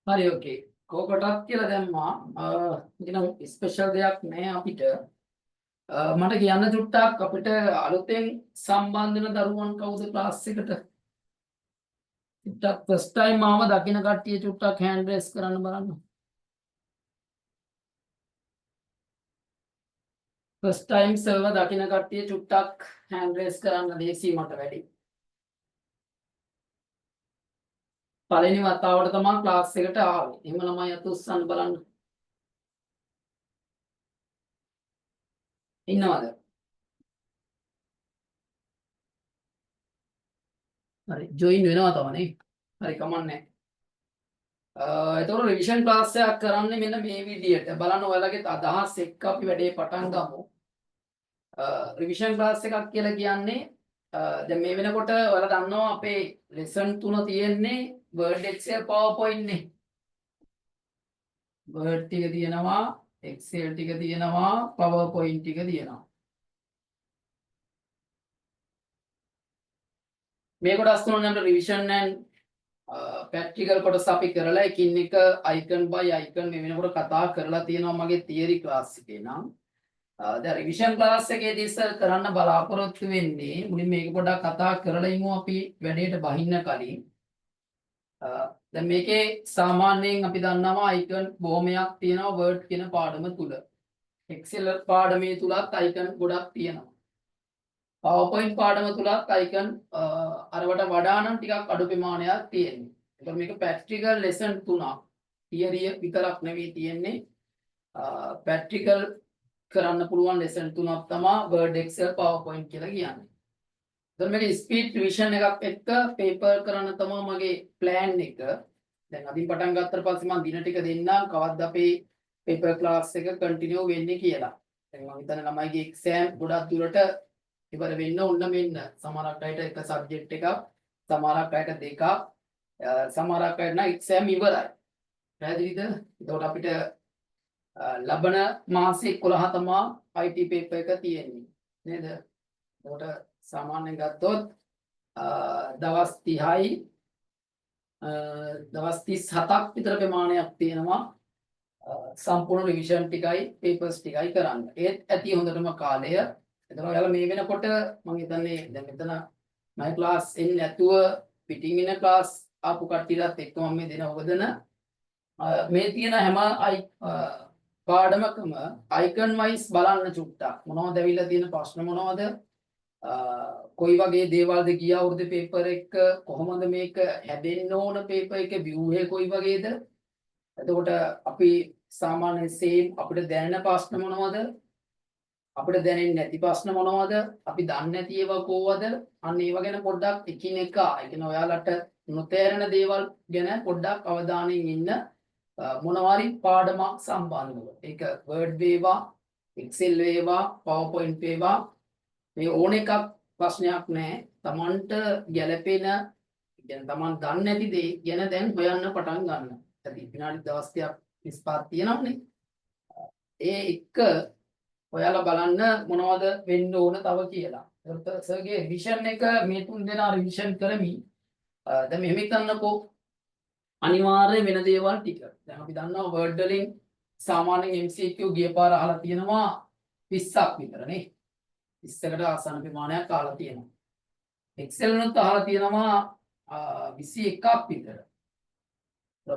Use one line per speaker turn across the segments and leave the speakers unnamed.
හරි ඕකේ. කෝකටත් කියලා දැම්මා. ඉතින් ස්පෙෂල් දෙයක් නෑ අපිට. මට කියන්න චුට්ටක් අපිට අලුතෙන් සම්බන්ධ වෙන දරුවන් කවුද ක්ලාස් එකට? චුට්ටක් ෆස්ට් ටයිම් ආව දකින්න කට්ටිය චුට්ටක් හෑන්ඩ් රේස් කරන්න බලන්න. ෆස්ට් ටයිම් සර්වර් දකින්න කට්ටිය චුට්ටක් හෑන්ඩ් රේස් කරන්න ලේසි මට වැඩි. පළවෙනි වතාවට තමයි ක්ලාස් එකට ආවේ. එහෙම ළමයි අත උස්සන්න බලන්න. ඉන්නවද? හරි ජොයින් වෙනවා තමනේ. හරි කමන්නේ. එතකොට රිවිෂන් ක්ලාස් එකක් කරන්නේ මෙන්න මේ විදියට. බලන්න ඔයාලගේ අදහස් එක්ක අපි වැඩේ පටන් ගමු. රිවිෂන් ක්ලාස් එකක් කියලා කියන්නේ දැන් මේ වෙනකොට ඔයාලා දන්නවා අපේ ලෙසන් 3 තියෙන්නේ Word Excel PowerPoint නේ. Word ටික තියෙනවා, Excel ටික තියෙනවා, PowerPoint ටික තියෙනවා. මේ කොටස් තුනම අපිට රිවිෂන් and ප්‍රැක්ටිකල් කොටස අපි කරලා එකින් එක icon by icon මේ වෙනකොට කතා කරලා තියෙනවා මගේ තියරි ක්ලාස් එකේ නම්. දැන් රිවිෂන් ක්ලාස් එකේදී ඉස්සර කරන්න බලාපොරොත්තු වෙන්නේ මුලින් මේක පොඩ්ඩක් කතා කරලා ඉමු අපි වැඩේට බහින්න කලින්. දැන් මේකේ සාමාන්‍යයෙන් අපි දන්නවා icon බොහොමයක් තියෙනවා Word කියන පාඩම තුල. Excel පාඩමේ තුලත් icon ගොඩක් තියෙනවා. PowerPoint පාඩම තුලත් icon අරවට වඩා නම් ටිකක් අඩු ප්‍රමාණයක් තියෙනවා. ඒකම මේක practical lesson 3ක්. theory විතරක් නෙවෙයි තියෙන්නේ. practical කරන්න පුළුවන් lesson 3ක් තමයි Word Excel PowerPoint කියලා කියන්නේ. දැන් මේක ස්පීඩ් රිවිෂන් එකක් එක්ක පේපර් කරන්න තමයි මගේ plan එක. දැන් අදින් පටන් ගත්තට පස්සේ මම දින ටික දෙන්නම් කවද්ද අපේ පේපර් ක්ලාස් එක කන්ටිනියු වෙන්නේ කියලා. දැන් මම හිතන්නේ ළමයිගේ එක්සෑම් ගොඩක් දුරට ඉවර වෙන්න ඕන මෙන්න. සමහරක් අයට එක සබ්ජෙක්ට් එකක්, සමහරක් අයට දෙකක්, සමහරක් අයට නම් එක්සෑම් ඉවරයි. පැහැදිලිද? එතකොට අපිට ලබන මාසේ 11 තමයි IT පේපර් එක තියෙන්නේ. නේද? එතකොට සාමාන්‍යයෙන් ගත්තොත් දවස් 30යි දවස් 37ක් විතර ප්‍රමාණයක් තියෙනවා සම්පූර්ණ රිවිෂන් ටිකයි පේපර්ස් ටිකයි කරන්න. ඒත් ඇති හොඳටම කාලය. එතකොට ඔයාලා මේ වෙනකොට මම හිතන්නේ දැන් මෙතන මම ක්ලාස් එන්නේ නැතුව පිටින් ඉන්න ක්ලාස් ආපු කට්ටියත් එක්ක මම මේ දෙන අවදන මේ තියෙන හැම පාඩමකම icon wise බලන්න චුට්ටක්. මොනවද ඇවිල්ලා තියෙන ප්‍රශ්න මොනවද? කොයි වගේ දේවල්ද ගිය අවුරුද්දේ පේපර් එක කොහොමද මේක හැදෙන්න ඕන පේපර් එකේ view එක කොයි වගේද? එතකොට අපි සාමාන්‍ය සේම් අපිට දැනෙන ප්‍රශ්න මොනවද? අපිට දැනෙන්නේ නැති ප්‍රශ්න මොනවද? අපි දන්නේ නැති ඒවා කොහොමද? අන්න ඒව ගැන පොඩ්ඩක් එකිනෙක ඒ කියන්නේ ඔයාලට නොතේරෙන දේවල් ගැන පොඩ්ඩක් අවධානයෙන් ඉන්න මොනවාරි පාඩමක් සම්බන්ධව. ඒක Word වේවා, Excel වේවා, PowerPoint වේවා මේ ඕන එකක් ප්‍රශ්නයක් නැහැ. Tamanට ගැළපෙන කියන්නේ Taman දන්නේ නැති දේ ගැන දැන් හොයන්න පටන් ගන්න. ඇති විනාඩි දවස් 30ක් 35ක් තියෙනවනේ. ඒ එක ඔයාලා බලන්න මොනවද වෙන්න ඕන තව කියලා. ඒකට සර්ගේ රිවිෂන් එක මේ 3 දෙනා රිවිෂන් කරමින් දැන් මෙහෙම හිතන්නකෝ අනිවාර්ය වෙන දේවල් ටික. දැන් අපි දන්නවා Word වලින් සාමාන්‍යයෙන් MCQ ගිය පාර අහලා තියෙනවා 20ක් විතර නේ. 20කට ආසන්න ප්‍රමාණයක් අහලා තියෙනවා. Excel වලත් අහලා තියෙනවා 21ක් විතර.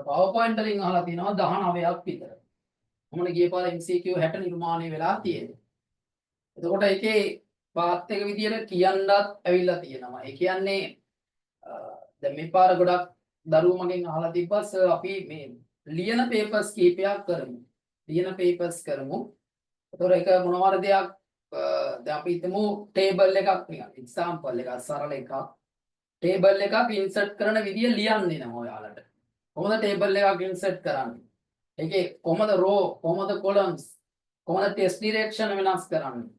PowerPoint වලින් අහලා තියෙනවා 19ක් විතර. මොන ගිය පාර MCQ 60 නිර්මාණය වෙලා තියෙනවා. එතකොට ඒකේ පාත් එක විදියට කියන්නත් ඇවිල්ලා තියෙනවා. ඒ කියන්නේ දැන් මේ පාර ගොඩක් දරුවෝ මගෙන් අහලා තිබ්බා සර් අපි මේ ලියන පේපර්ස් කීපයක් කරමු. ලියන පේපර්ස් කරමු. එතකොට ඒක මොනවාර දෙයක් දැන් අපි හිතමු ටේබල් එකක් නිකන් එක්සැම්පල් එකක් සරල එකක් ටේබල් එකක් ඉන්සර්ට් කරන විදිය ලියන්න දෙනවා ඔයාලට. කොහොමද ටේබල් එකක් ඉන්සර්ට් කරන්නේ? ඒකේ කොහොමද රෝ කොහොමද කොලම්ස් කොහොමද ටෙස්ට් ඩිරෙක්ෂන් වෙනස් කරන්නේ?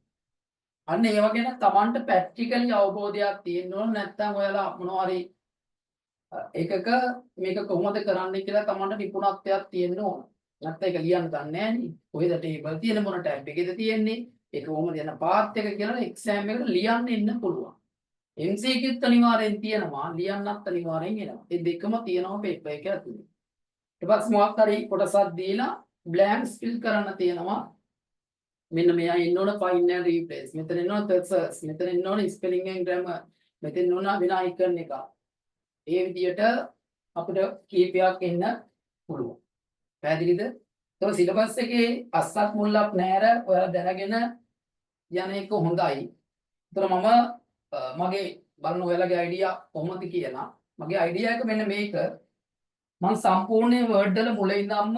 අන්න ඒ වගේ නම් Tamanට ප්‍රැක්ටිකලි අවබෝධයක් තියෙන්න ඕන. නැත්නම් ඔයාලා මොනවාරි එකක මේක කොහොමද කරන්නේ කියලා Tamanට නිපුණත්වයක් තියෙන්න ඕන. නැත්නම් ඒක ලියන්න දන්නේ නැහැ නේ. කොහෙද ටේබල් තියෙන්නේ මොන ටැබ් එකේද තියෙන්නේ? ඒක කොහොමද යන පාත් එක කියලා එක්සෑම් එකට ලියන්න ඉන්න පුළුවන්. MCQත් අනිවාර්යෙන් තියෙනවා ලියන්නත් අනිවාර්යෙන් එනවා. ඒ දෙකම තියෙනවා පේපර් එක ඇතුලේ. ඊට පස්සේ මොකක් හරි කොටසක් දීලා blanks fill කරන්න තියෙනවා. මෙන්න මෙයා ඉන්න ඕන find and replace. මෙතන ඉන්න ඕන thesaurus. මෙතන ඉන්න ඕන spelling and grammar. මෙතන ඉන්න ඕන වෙන icon එක. ඒ විදිහට අපිට කීපයක් එන්න පුළුවන්. පැහැදිලිද? ඒක සිලබස් එකේ අස්සක් මුල්ලක් නැර ඔයාලා දැනගෙන යන එක හොඳයි. ඒතර මම මගේ බලන ඔයාලගේ අයිඩියා කොහොමද කියලා. මගේ අයිඩියා එක මෙන්න මේක. මම සම්පූර්ණ වර්ඩ් වල මුල ඉඳන්ම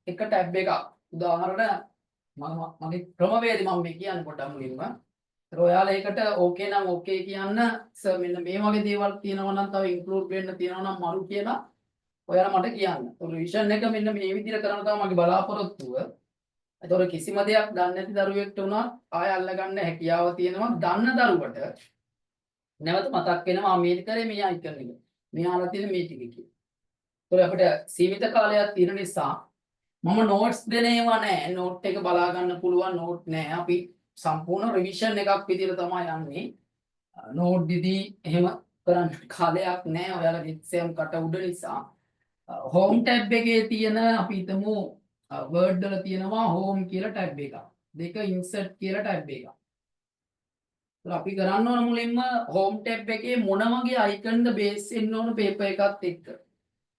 එක ටැබ් එකක් උදාහරණ මගේ ක්‍රමවේදය මම මේ කියන්නේ පොඩ්ඩක් මුලින්ම. ඒතර ඔයාලා ඒකට ඕකේ නම් ඕකේ කියන්න සර් මෙන්න මේ වගේ දේවල් තියෙනවා නම් තව ඉන්ක්ලූඩ් වෙන්න තියෙනවා නම් මරු කියලා ඔයාලා මට කියන්න. ඒතර රිවිෂන් එක මෙන්න මේ විදිහට කරන්න තමයි මගේ බලාපොරොත්තුව. ඒතර කිසිම දෙයක් දන්නේ නැති දරුවෙක්ට උනත් ආය අල්ලගන්න හැකියාව තියෙනවා. දන්න දරුවට නැවත මතක් වෙනවා මේ කරේ මේ අයිකන් එක. මෙයාලා තියෙන මේ ටික කියලා. ඒතර අපිට සීමිත කාලයක් තියෙන නිසා මම නෝට්ස් දෙන ඒවා නැහැ. නෝට් එක බලා ගන්න පුළුවන් නෝට් නැහැ. අපි සම්පූර්ණ රිවිෂන් එකක් විදිහට තමයි යන්නේ. නෝට් දිදී එහෙම කරන්න කාලයක් නැහැ. ඔයාලගේ එක්සෑම් කට උඩ නිසා. හෝම් ටැබ් එකේ තියෙන අපි හිතමු වර්ඩ් වල තියෙනවා හෝම් කියලා ටැබ් එකක්. දෙක ඉන්සර්ට් කියලා ටැබ් එකක්. ඒත් අපි කරන්න ඕන මුලින්ම හෝම් ටැබ් එකේ මොන වගේ අයිකන්ද බේස් වෙන්න ඕන පේපර් එකත් එක්ක.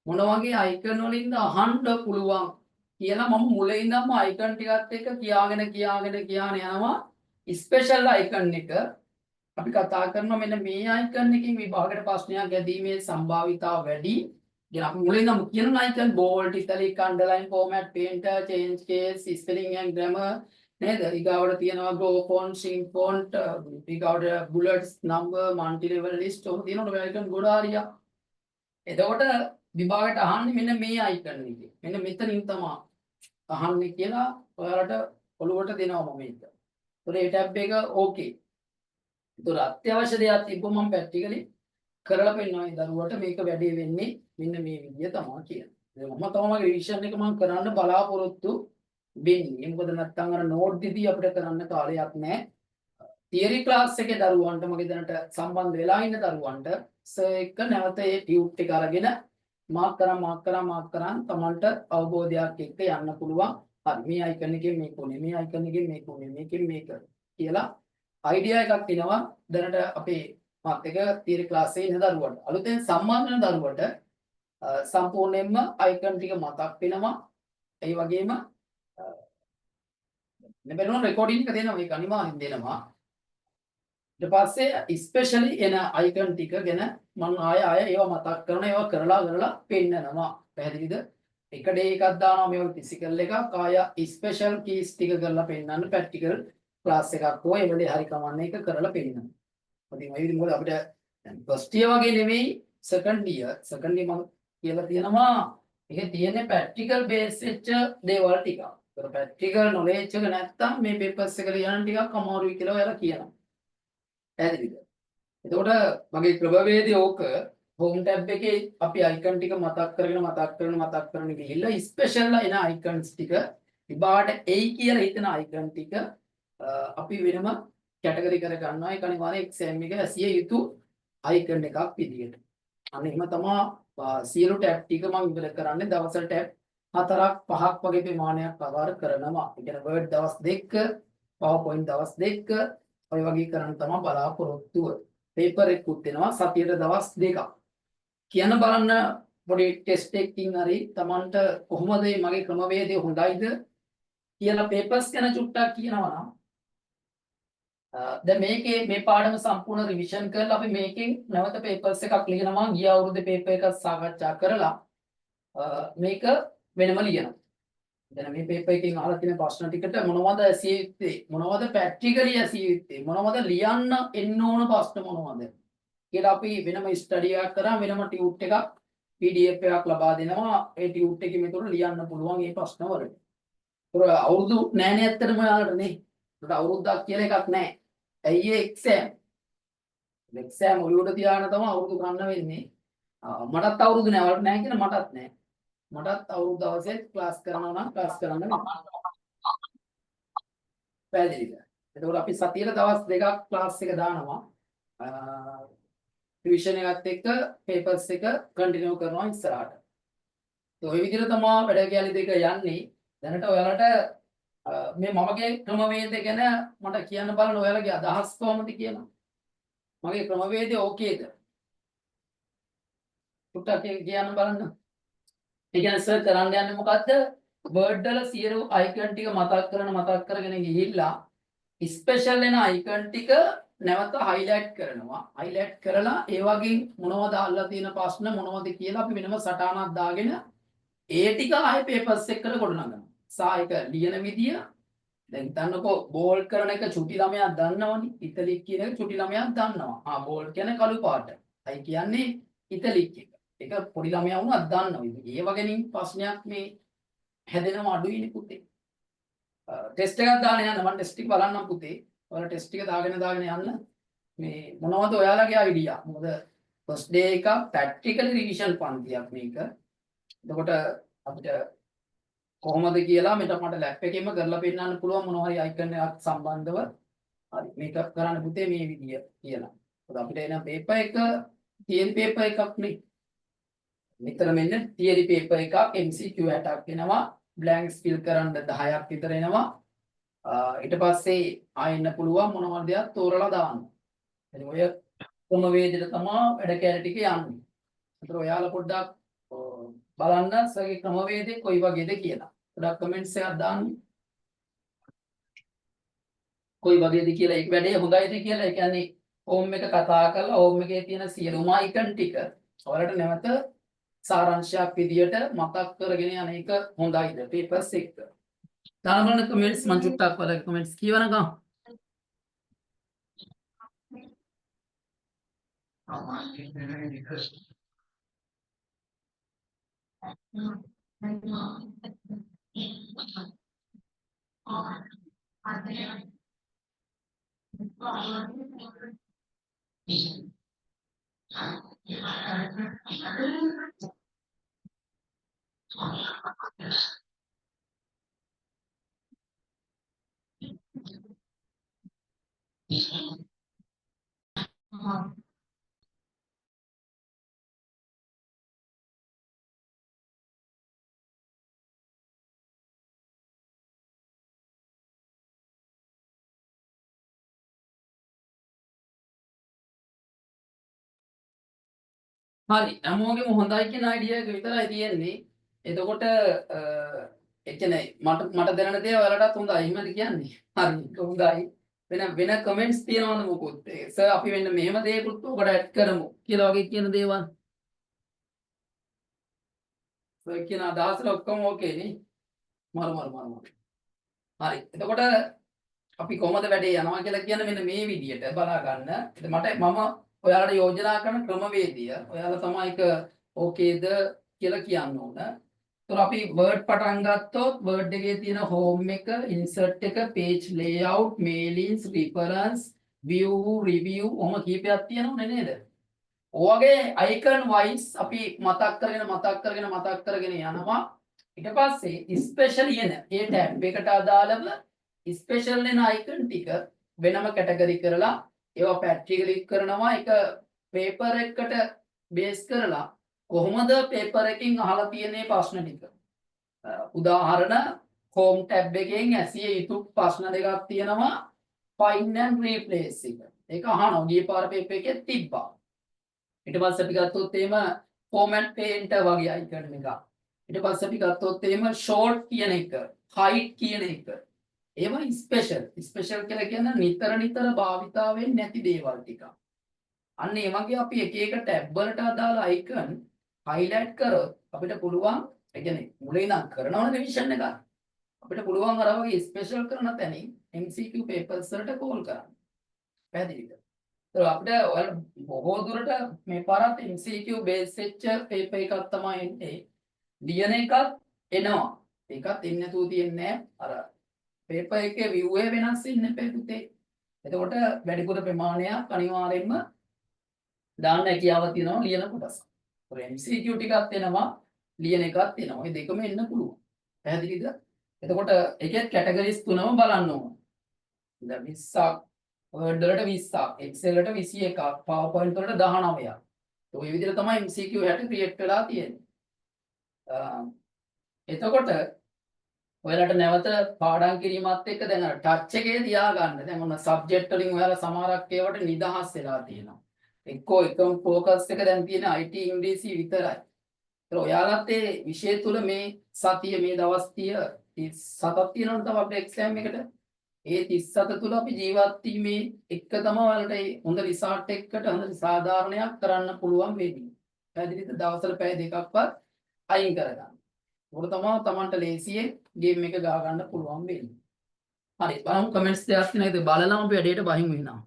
මොන වගේ අයිකන් වලින්ද අහන්න පුළුවන් කියලා මම මුලින් ඉඳන්ම අයිකන් ටිකත් එක්ක කියාගෙන යනවා. ස්පෙෂල් අයිකන් එක අපි කතා කරනවා මෙන්න මේ අයිකන් එකකින් විභාගයට ප්‍රශ්නයක් ගැදීමේ සම්භාවිතාව වැඩි. ඉතින් අපි මුලින් ඉඳන්ම කියන icon bold, italic, underline, format, painter, change case, spelling and grammar නේද? ඊගාවට තියෙනවා grow font, shrink font, ඊගාවට bullets, number, multi level list ඔහොම තියෙනවා අයිකන් ගොඩාරියක්. එතකොට විභාගයට අහන්නේ මෙන්න මේ අයිකන් එකේ. මෙන්න මෙතනින් තමයි අහන්නේ කියලා ඔයාලට ඔළුවට දෙනවා මම මේක. ඒතකොට ඒ ටැබ් එක ඕකේ. ඒතකොට අත්‍යවශ්‍ය දෙයක් තිබ්බොත් මම ප්‍රැක්ටිකලි කරලා පෙන්නනවා ඒ දරුවට මේක වැඩේ වෙන්නේ මෙන්න මේ විදිය තමයි කියන්නේ. මම තමයි රිවිෂන් එක මම කරන්න බලාපොරොත්තු වෙන්නේ. මොකද නැත්තම් අර නෝට් දිදී අපිට කරන්න කාලයක් නැහැ. තියරි ක්ලාස් එකේ දරුවන්ට මගේ දැනට සම්බන්ධ වෙලා ඉන්න දරුවන්ට සර් එක නැවත ඒ ටියුට් එක අරගෙන මාක් කරන් තමන්ට අවබෝධයක් එක්ක යන්න පුළුවන්. හරි මේ අයිකන් එකෙන් මේක උනේ, මේ අයිකන් එකෙන් මේක උනේ, මේකෙන් මේක කියලා අයිඩියා එකක් එනවා දැනට අපේ මාත් එක තියරි ක්ලාස් එකේ ඉන්න දරුවන්ට. අලුතෙන් සම්බන්ධ වෙන දරුවන්ට සම්පූර්ණයෙන්ම අයිකන් ටික මතක් වෙනවා. ඒ වගේම මෙබැලුන රෙකෝඩින් එක දෙනවා මේක අනිවාර්යෙන් දෙනවා. ඊට පස්සේ ස්පෙෂලි එන අයිකන් ටික ගැන මම ආය ඒවා මතක් කරන ඒවා කරලා පෙන්නනවා. පැහැදිලිද? එක ඩේ එකක් දානවා මේවල ෆිසිකල් එකක් ආය ස්පෙෂල් කීස් ටික කරලා පෙන්නන්න ප්‍රැක්ටිකල් ක්ලාස් එකක් හෝ ඒ වෙලේ හරි කමන්නේ එක කරලා පෙන්නනවා. ඉතින් මේ විදිහට මොකද අපිට ෆස්ට් ඉයර් වගේ නෙමෙයි සෙකන්ඩ් ඉයර් මම කියලා තියෙනවා ඒකේ තියෙන ප්‍රැක්ටිකල් බේස් වෙච්ච දේවල් ටිකක්. ඒක ප්‍රැක්ටිකල් නොලෙජ් එක නැත්තම් මේ පේපර්ස් එක ලියන්න ටිකක් අමාරුයි කියලා ඔයාලා කියනවා. පැහැදිලිද? එතකොට මගේ ක්‍රමවේදය ඕක හෝම් ටැබ් එකේ අපි අයිකන් ටික මතක් කරගෙන ගිහිල්ලා ස්පෙෂල් එන අයිකන්ස් ටික විභාගයට එයි කියලා හිතන අයිකන් ටික අපි වෙනම කැටගරි කර ගන්නවා. ඒක අනිවාර්යයෙන් එක්සෑම් එක ඇසිය යුතු අයිකන් එකක් විදියට. අන්න එහෙම තමයි සියලු ටැබ් ටික මම ඉවර කරන්නේ. දවසට ටැබ් 4ක් 5ක් වගේ ප්‍රමාණයක් කවර් කරනවා. ඒ කියන්නේ Word දවස් 2ක, PowerPoint දවස් 2ක ඔය වගේ කරන්න තමයි බලාපොරොත්තුව. පේපර් එකකුත් දෙනවා සතියට දවස් 2ක්. කියන බලන්න පොඩි ටෙස්ට් එකකින් හරි Tamanට කොහොමද මගේ ක්‍රමවේදය හොඳයිද කියලා පේපර්ස් ගැන චුට්ටක් කියනවා නම් දැන් මේකේ මේ පාඩම සම්පූර්ණ රිවිෂන් කරලා අපි මේකෙන් නැවත පේපර්ස් එකක් ලියනවා. ගිය අවුරුද්දේ පේපර් එකක් සාකච්ඡා කරලා මේක වෙනම ලියනවා. දැන් මේ පේපර් එකකින් අහලා තියෙන ප්‍රශ්න ටිකට මොනවද ඇසිය යුත්තේ, මොනවද ප්‍රැක්ටිකලි ඇසිය යුත්තේ, මොනවද ලියන්න එන්න ඕන ප්‍රශ්න මොනවද කියලා අපි වෙනම ස්ටඩි එකක් කරා. වෙනම ටියුට් එකක් PDF එකක් ලබා දෙනවා. ඒ ටියුට් එකේ මෙතන ලියන්න පුළුවන් මේ ප්‍රශ්න වලට. ඒක අවුරුදු නෑනේ ඇත්තටම ඔයාලට නේ. ඒකට අවුරුද්දක් කියලා එකක් නෑ. ඇයි ඒ එක්සෑම් ඔළුවට තියාගෙන තමයි අවුරුදු ගන්න වෙන්නේ. මටත් අවුරුදු නෑ වලට නෑ කියන මටත් නෑ. මටත් අවුරුදු දවසේ ක්ලාස් කරනවා නම් ක්ලාස් කරන්න පැහැදිලිද? එතකොට අපි සතියේ දවස් 2ක් ක්ලාස් එක දානවා. රිවිෂන් එකත් එක්ක පේපර්ස් එක කන්ටිනියු කරනවා ඉස්සරහට. ඔය විදිහට තමයි වැඩ කැලේ දෙක යන්නේ. දැනට ඔයාලට මේ මමගේ ක්‍රමවේද ගැන මට කියන්න බලන්න ඔයාලගේ අදහස් කොහොමද කියලා. මගේ ක්‍රමවේදය ඕකේද? පුට්ටක් කියන්න බලන්න. ඒ කියන්නේ සර් කරන්න යන්නේ මොකද්ද? වර්ඩ් වල සියලු අයිකන් ටික මතක් කරගෙන ගිහිල්ලා ස්පෙෂල් වෙන අයිකන් ටික නැවත හයිලයිට් කරනවා. හයිලයිට් කරලා ඒ වගේ මොනවද අහලා තියෙන ප්‍රශ්න මොනවද කියලා අපි වෙනම සටහනක් දාගෙන ඒ ටික ආයේ පේපර්ස් එකට ගොඩනගනවා. සායක ලියන විදිය දැන් හිතන්නකෝ බෝල්ඩ් කරන එක චුටි ළමයා දන්නවනේ. ඉතලික් කියන එක චුටි ළමයා දන්නවා. බෝල්ඩ් කියන්නේ කළු පාට. අයි කියන්නේ ඉතලික් එක. ඒක පොඩි ළමයා වුණත් දන්නවා. ඒ වගේනින් ප්‍රශ්නයක් මේ හැදෙනව අඩුයිනේ පුතේ. ටෙස්ට් එකක් දාන්න යන්න මම ටෙස්ට් එක බලන්නම් පුතේ. ඔයාලා ටෙස්ට් එක දාගෙන යන්න. මේ මොනවද ඔයාලගේ අයිඩියා? මොකද ෆස්ට් ඩේ එක ප්‍රැක්ටිකල් රිවිෂන් පන්තියක් මේක. එතකොට අපිට කොහොමද කියලා මට ලැප් එකෙම කරලා පෙන්නන්න පුළුවන් මොනවා හරි අයිකන් එකක් සම්බන්ධව. හරි මේක කරන්න පුතේ මේ විදිය කියලා. මොකද අපිට එන පේපර් එක තියරි පේපර් එකක් නේ. නිතරම එන්නේ තියරි පේපර් එකක් MCQ 60ක් එනවා. බ්ලැන්ක්ස් ෆිල් කරන්න 10ක් විතර එනවා. ඊට පස්සේ ආයෙන්න පුළුවන් මොනවා දෙයක් තෝරලා දාන්න. එතන ඔය ක්‍රමවේදෙට තමයි වැඩ කැලේ ටික යන්නේ. ඒතර ඔයාලා පොඩ්ඩක් බලන්න සගේ ක්‍රමවේදේ කොයි වගේද කියලා. පොඩ්ඩක් කමෙන්ට්ස් එකක් දාන්න. කොයි වගේද කියලා ඒක වැඩේ හොඳයිද කියලා. ඒ කියන්නේ හෝම් එක කතා කරලා හෝම් එකේ තියෙන සියලුම අයිකන් ටික ඔයාලට නැවත සාරාංශයක් විදියට මතක් කරගෙන යන එක හොඳයිද පේපර්ස් එක. දාන්න බලන්න කමෙන්ට්ස් මං චුට්ටක් වල කමෙන්ට්ස් කියවනකම්. හරි හැමෝගෙම හොඳයි කියන අයිඩියා එක විතරයි තියෙන්නේ. එතකොට ඒ කියන්නේ මට දැනෙන දේ ඔයාලටත් හොඳයි. එහෙමද කියන්නේ? හරි හොඳයි. වෙන කමෙන්ට්ස් තියනවද මොකොත්? සර් අපි වෙන්න මෙහෙම දේකුත් උකට ඇඩ් කරමු කියලා වගේ කියන දේවල්. සර් කියන අදහසල ඔක්කොම ඕකේ නේ. මරු. හරි. එතකොට අපි කොහොමද වැඩේ යනවා කියලා කියන මෙන්න මේ විදියට බලා ගන්න. මම ඔයාලට යෝජනා කරන ක්‍රමවේදය ඔයාලා තමයි ඒක ඕකේද කියලා කියන්න ඕන. ඒතර අපි වර්ඩ් පටන් ගත්තොත් වර්ඩ් එකේ තියෙන හෝම් එක, ඉන්සර්ට් එක, page layout, mailings, references, view, review ඔහොම කීපයක් තියෙනවනේ නේද? ඔයගේ අයිකන් වයිස් අපි මතක් කරගෙන යනවා. ඊට පස්සේ ස්පෙෂල් එන ඒ ටැබ් එකට අදාළව ස්පෙෂල් එන අයිකන් ටික වෙනම කැටගරි කරලා ඒවා පැට්‍රිකලි කරනවා. ඒක පේපර් එකකට බේස් කරලා කොහොමද පේපර් එකකින් අහලා තියෙන්නේ ප්‍රශ්න ටික. උදාහරණ හෝම් ටැබ් එකෙන් ඇසිය යුතු ප්‍රශ්න දෙකක් තියෙනවා. find and replace එක. ඒක අහනවා ගිය පාර පේපර් එකේ තිබ්බා. ඊට පස්සේ අපි ගත්තොත් එහෙම format painter වගේ අයිකන් එකක්. ඊට පස්සේ අපි ගත්තොත් එහෙම short කියන එක, height කියන එක. ඒවා ස්පෙෂල් කියලා කියන්නේ නිතර භාවිතා වෙන්නේ නැති දේවල් ටික. අන්න ඒ වගේ අපි එක එක ටැබ් වලට අදාළ අයිකන් highlight කරොත් අපිට පුළුවන් ඒ කියන්නේ මුලින් ඉඳන් කරනවනේ රිවිෂන් එක. අපිට පුළුවන් අර වගේ ස්පෙෂල් කරන තැනින් MCQ papers වලට කෝල් කරන්න. පැහැදිලිද? ඒක අපිට ඔයාලා බොහෝ දුරට මේ පාරත් MCQ බේස් වෙච්ච පේපර් එකක් තමයි එන්නේ. ලියන එකත් එනවා. ඒකත් එන්නේ නැතුව තියන්නේ අර පේපර් එකේ view එක වෙනස් වෙන්නේ නැහැ පුතේ. එතකොට වැඩිපුර ප්‍රමාණයක් අනිවාර්යයෙන්ම දාන්න හැකියාව තියෙනවා ලියන කොටස. ඒතකොට MCQ ටිකක් එනවා ලියන එකත් එනවා. මේ දෙකම එන්න පුළුවන්. පැහැදිලිද? එතකොට ඒකේ කැටගරිස් තුනම බලන්න ඕන. දැන් 20ක් Word වලට 20ක්, Excel වලට 21ක්, PowerPoint වලට 19ක්. ඔය විදිහට තමයි MCQ 60 ක්‍රියේට් වෙලා තියෙන්නේ. එතකොට ඔයාලට නැවත පාඩම් කිරීමත් එක්ක දැන් අර ටච් එකේ තියාගන්න. දැන් ඔන්න සබ්ජෙක්ට් වලින් ඔයාලා සමහරක් ඒවට නිදහස් වෙලා තියෙනවා. එක්කෝ එකම ફોකස් එක දැන් තියෙන IT ඉංග්‍රීසි විතරයි. ඒතර ඔයාලත් ඒ විෂය තුල මේ සතිය මේ දවස් 37ක් තියෙනවනේ තව අපේ එක්සෑම් එකට. ඒ 37 තුල අපි ජීවත් වීමේ එක තමයි ඔයාලට ඒ හොඳ රිසල්ට් එකකට හොඳ සාධාරණයක් කරන්න පුළුවන් වෙන්නේ. පැහැදිලිද? දවසට පැය දෙකක්වත් අයින් කරගන්න. ඒක තමයි Tamanට ලේසියෙන් ගේම් එක ගා ගන්න පුළුවන් වෙන්නේ. හරි බලමු කමෙන්ට්ස් දෙකක් තියෙනවා. ඒක බලලාම අපි වැඩේට බහිමු වෙනවා.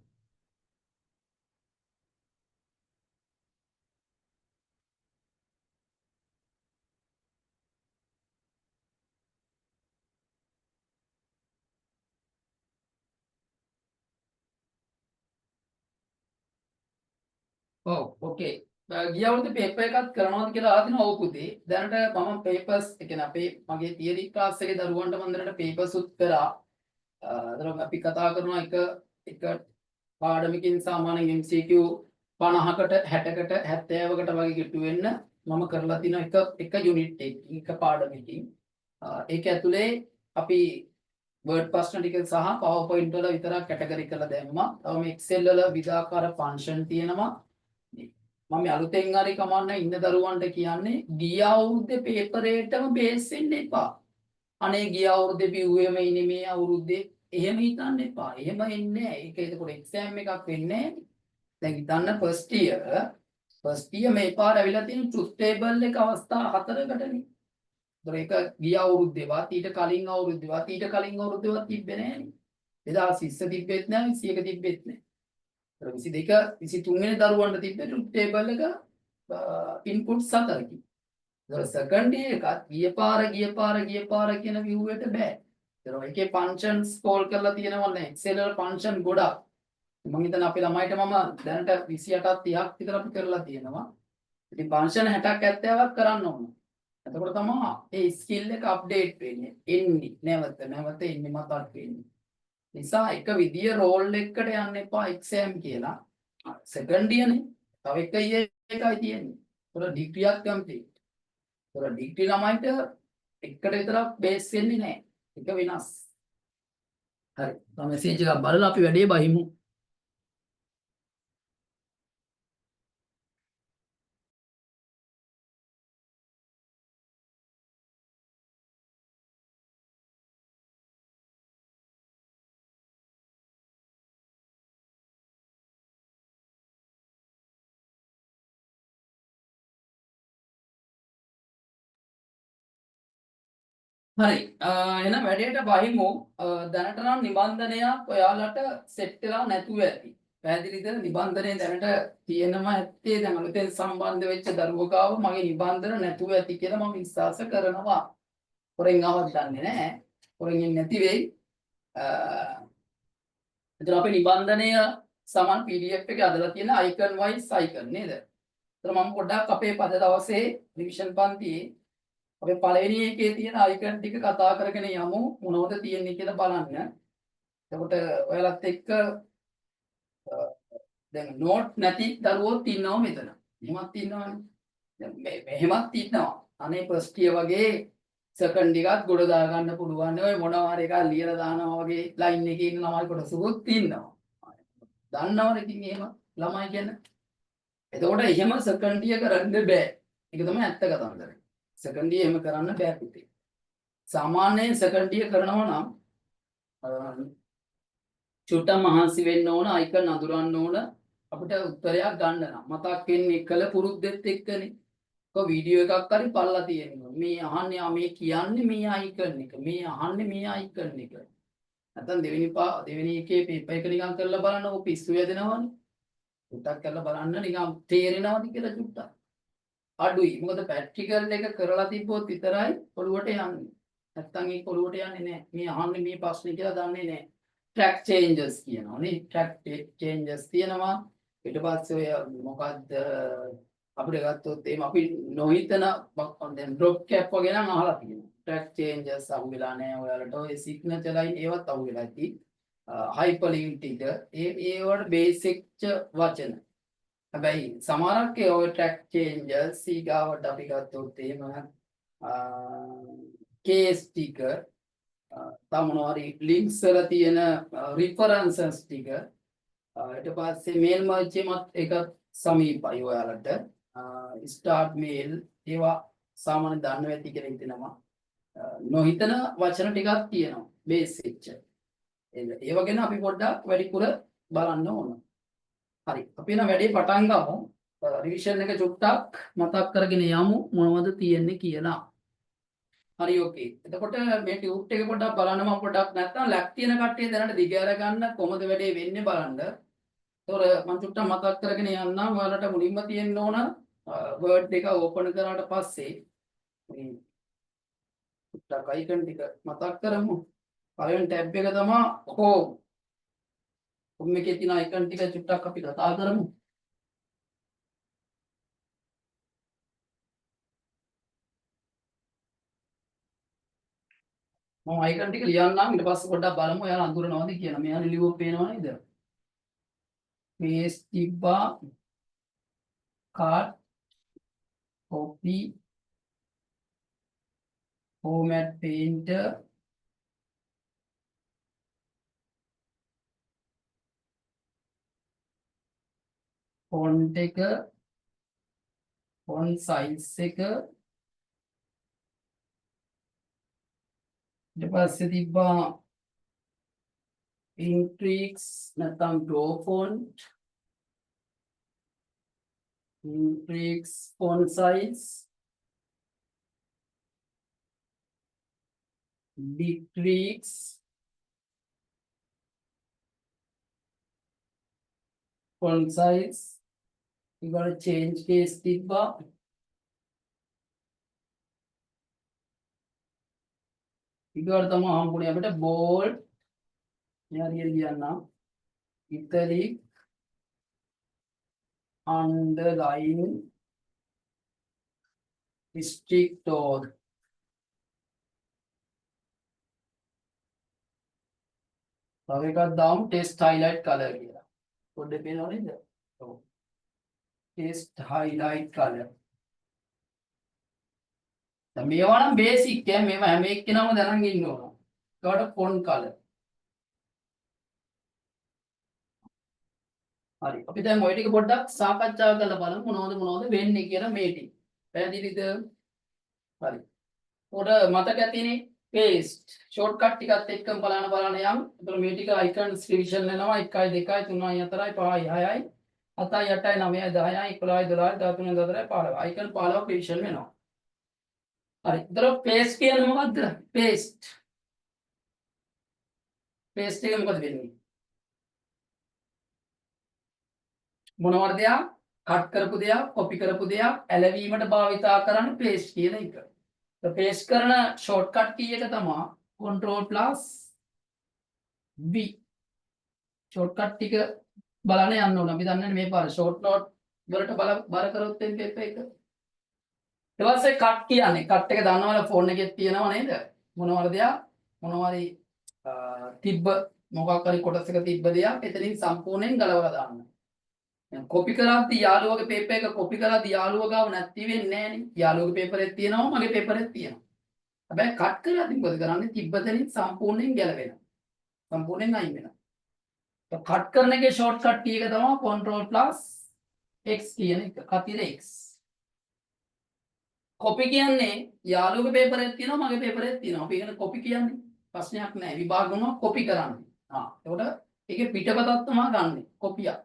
ඔව් ඕකේ. ගිය අවුරුද්දේ පේපර් එකක් කරනවාද කියලා අහලා තිනවා ඔව් පුතේ. දැනට මම පේපර්ස් ඒ කියන්නේ අපේ මගේ තියරි ක්ලාස් එකේ දරුවන්ට මම දැනට පේපර්ස් උත් කරා. අතන අපි කතා කරනවා එක පාඩමකින් සාමාන්‍යයෙන් MCQ 50කට 60කට 70කට වගේ කිට්ටු වෙන්න මම කරලා තිනවා එක යුනිට් එක පාඩමකින්. ඒක ඇතුලේ අපි වර්ඩ් ප්‍රශ්න ටික සහ PowerPoint වල විතරක් කැටගරි කරලා දැම්මා. තවම Excel වල විවිධාකාර ෆන්ක්ෂන් තියෙනවා. මම අලුතෙන් හරි කමන්න ඉන්න දරුවන්ට කියන්නේ ගිය අවුරුද්දේ පේපරේටම බේස් වෙන්න එපා. අනේ ගිය අවුරුද්දේ බිව්වෙම ඉන්නේ මේ අවුරුද්දේ එහෙම හිතන්න එපා. එහෙම එන්නේ නැහැ. ඒක ඒකට එක්සෑම් එකක් වෙන්නේ නැහැ. දැන් හිතන්න ෆස්ට් ඉයර් මේ පාර ඇවිල්ලා තියෙන ට්‍රුත් ටේබල් එක අවස්ථා 4කටනේ. ඒතර ඒක ගිය අවුරුද්දේවත් ඊට කලින් අවුරුද්දේවත් ඊට කලින් අවුරුද්දේවත් තිබ්බේ නැහැනේ. 2020 තිබ්බෙත් නැහැ 21 තිබ්බෙත් නැහැ. 22 23 වෙනි දරුවන්ට තිබ්බේ ට්‍රුත් ටේබල් එක ඉන්පුට් 7කින්. ඒතර සෙකන්ඩ් එකත් ගිය පාර කියන view එකට බෑ. ඒතර ඒකේ ෆන්ක්ෂන්ස් කෝල් කරලා තියෙනවනේ Excel වල ෆන්ක්ෂන් ගොඩක්. මම හිතන අපේ ළමයිට මම දැනට 28ක් 30ක් විතර අපි කරලා තියෙනවා. ඉතින් ෆන්ක්ෂන් 60ක් 70ක් කරන්න ඕන. එතකොට තමයි ඒ ස්කිල් එක අප්ඩේට් වෙන්නේ. එන්නේ නැවත එන්නේ මතක් වෙන්නේ. නිසා එක විදිය රෝල් එකකට යන්න එපා එක්සෑම් කියලා. සෙකන්ඩ් ඉයර්නේ. තව එක ඉයර් එකයි තියෙන්නේ. ඒතකොට ඩිග්‍රියක් කම්ප්ලීට්. ඒතකොට ඩිග්‍රී ළමයිට එකට විතරක් බේස් වෙන්නේ නැහැ. එක වෙනස්. හරි. තව මෙසේජ් එකක් බලලා අපි වැඩේ බහිමු. හරි එහෙනම් වැඩේට බහිමු. දැනට නම් නිබන්ධනයක් ඔයාලට සෙට් වෙලා නැතුව ඇති. පැහැදිලිද? නිබන්ධනය දැනට තියෙනම ඇත්තේ දැන් අලුතෙන් සම්බන්ධ වෙච්ච දරුවෝ ගාව මගේ නිබන්ධන නැතුව ඇති කියලා මම විශ්වාස කරනවා. හොරෙන් ආවත් දන්නේ නැහැ. හොරෙන් ඉන්නේ නැති වෙයි. එතන අපේ නිබන්ධනය සමන් PDF එකේ අදලා තියෙන icon wise icon නේද? එතන මම පොඩ්ඩක් අපේ පද දවසේ රිවිෂන් පන්තියේ අපේ පළවෙනි එකේ තියෙන අයිකන් ටික කතා කරගෙන යමු මොනවද තියෙන්නේ කියලා බලන්න. එතකොට ඔයාලත් එක්ක දැන් නෝට් නැති දරුවෝත් ඉන්නවා මෙතන. එහෙමත් ඉන්නවනේ. දැන් මෙහෙමත් ඉන්නවා. අනේ ෆස්ට් ඉයර් වගේ සෙකන්ඩ් එකත් ගොඩ දා ගන්න පුළුවන්. ඔය මොනවා හරි එකක් ලියලා දානවා වගේ ලයින් එකේ ඉන්න ළමයි කොටසකුත් ඉන්නවා. දන්නවනේ ඉතින් එහෙම ළමයි කියන්නේ. එතකොට එහෙම සෙකන්ඩ් ඉයර් කරන්න බෑ. ඒක තමයි ඇත්ත කතන්දරේ. සෙකන්ඩ් ඉයර් එහෙම කරන්න බෑ පුතේ. සාමාන්‍යයෙන් සෙකන්ඩ් ඉයර් කරනවා නම් චුට්ටක් මහන්සි වෙන්න ඕන අයිකන් අඳුරන්න ඕන අපිට උත්තරයක් ගන්න නම් මතක් වෙන්නේ කළ පුරුද්දෙත් එක්කනේ. කො වීඩියෝ එකක් හරි බලලා තියෙනවා. මේ අහන්නේ මේ කියන්නේ මේ අයිකන් එක. මේ අහන්නේ මේ අයිකන් එක. නැත්නම් දෙවෙනි එකේ පේපර් එක නිකන් කරලා බලන්න ඔය පිස්සු වැදෙනවනේ. චුට්ටක් කරලා බලන්න නිකන් තේරෙනවද කියලා චුට්ටක්. අඩුයි. මොකද ප්‍රැක්ටිකල් එක කරලා තිබ්බොත් විතරයි ඔළුවට යන්නේ. නැත්තම් ඒක ඔළුවට යන්නේ නැහැ. මේ අහන්නේ මේ ප්‍රශ්නේ කියලා දන්නේ නැහැ. track changes කියනවා නේ. track changes තියෙනවා. ඊට පස්සේ ඔය මොකද්ද අපිට ගත්තොත් එහෙම අපි නොහිතන දැන් drop cap වගේ නම් අහලා තියෙනවා. track changes අහුවෙලා නැහැ ඔයාලට. ඔය signature line ඒවත් අහුවෙලා ඇති. hyperlink ටික ඒවට basic වචන. හැබැයි සමහරක් ඔය track changes සීගාවට අපි ගත්තොත් එහෙම කේස් ටික තව මොනවා හරි ලින්ක්ස් වල තියෙන රිෆරන්සස් ටික ඊට පස්සේ මේල් මාධ්‍යමත් එක සමීපයි ඔයාලට ස්ටාර්ට් මේල් ඒවා සාමාන්‍ය දන්නව ඇති කියලා හිතෙනවා නොහිතන වචන ටිකක් තියෙනවා බේස් වෙච්ච ඒව ගැන අපි පොඩ්ඩක් වැඩිපුර බලන්න ඕන හරි අපි නම් වැඩි පටන් ගමු රිවිෂන් එක චුට්ටක් මතක් කරගෙන යමු මොනවද තියෙන්නේ කියලා හරි ඕකේ එතකොට මේ ටියුට් එක පොඩ්ඩක් බලන්න මම පොඩ්ඩක් නැත්තම් ලැක් තියෙන කට්ටිය දැනට දිග අර ගන්න කොහොමද වැඩේ වෙන්නේ බලන්න ඒතකොට මම චුට්ටක් මතක් කරගෙන යන්නම් ඔයාලට මුලින්ම තියෙන්න ඕන වර්ඩ් එක ඕපන් කරාට පස්සේ මේ චුට්ටක් අයිකන් ටික මතක් කරමු පළවෙනි ටැබ් එක තමයි හෝම් එකේ තියෙන අයිකන් ටික චුට්ටක් අපි කතා කරමු මම අයිකන් ටික ලියන්නම් ඊට පස්සේ පොඩ්ඩක් බලමු එයාලා අඳුරනවද කියලා. මෙයාලා ලියුවොත් පේනව නේද? paste තිබ්බා cut copy format painter font එක font size එක ඊට පස්සේ තිබ්බා Intrix නැත්නම් draw font Intrix font size Bitrix font size you gotta change case තිබ්බා ඊගොල්ලෝ තමයි හම්බුනේ අපිට bold මෙහරිය ලියන්න italic underline strict or තව එකක් දාමු test highlight color කියලා පොඩ්ඩක් පේනව නේද ඔව් test highlight color දැන් මේවා නම් බේසික් මේවා හැම එක්කෙනාම දැනන් ඉන්න ඕන ඒකට font color හරි අපි දැන් ඔය ටික පොඩ්ඩක් සාකච්ඡා කරලා බලමු මොනවද වෙන්නේ කියලා මේ ටික පැහැදිලිද හරි උඩ මතක ඇතිනේ paste shortcut ටිකත් එක්කම බලන්න යමු එතකොට මේ ටික icons division වෙනවා 1 2 3 4 5 6යි 7යි 8යි 9යි 10යි 11යි 12යි 13යි 14යි 15 icon 15ක් division වෙනවා හරි එතකොට paste කියන්නේ මොකද්ද paste එක මොකද වෙන්නේ මොනවද දෙයක් කට් කරපු දෙයක් කොපි කරපු දෙයක් ඇලවීමට භාවිතා කරන්නේ paste කියන එක. તો paste කරන shortcut key එක තමයි Ctrl+V. shortcut ටික බලන්න යන්න ඕන. අපි දන්නේ මේ පාර short note වලට බර කරොත් එන්නේ paper එක. ඊට පස්සේ cut කියන්නේ cut එක දන්නවද ෆෝන් එකේ තියෙනව නේද? මොනවද දෙයක් මොනවද තිබ්බ මොකක් හරි කොටස් එක තිබ්බ දෙයක් එතනින් සම්පූර්ණයෙන් ගලවලා දාන්න. කොපි කරද්දී යාළුවගේ පේපර් එක කොපි කරද්දී යාළුවා ගාව නැති වෙන්නේ නැහනේ. යාළුවගේ පේපර් එකක් තියෙනවා මගේ පේපර් එකක් තියෙනවා. හැබැයි කට් කරද්දී මොකද කරන්නේ? තිබ්බතනින් සම්පූර්ණයෙන් ගැලවෙනවා. සම්පූර්ණයෙන් අයින් වෙනවා. તો කට් කරන එකේ shortcut key එක තමයි Ctrl+X කියන එක. කතිර X. කොපි කියන්නේ යාළුවගේ පේපර් එකක් තියෙනවා මගේ පේපර් එකක් තියෙනවා. අපි ඒකට කොපි කියන්නේ ප්‍රශ්නයක් නැහැ. විභාග වුණා කොපි කරන්නේ. එතකොට ඒකේ පිටපතක් තමයි ගන්නෙ. කොපියක්.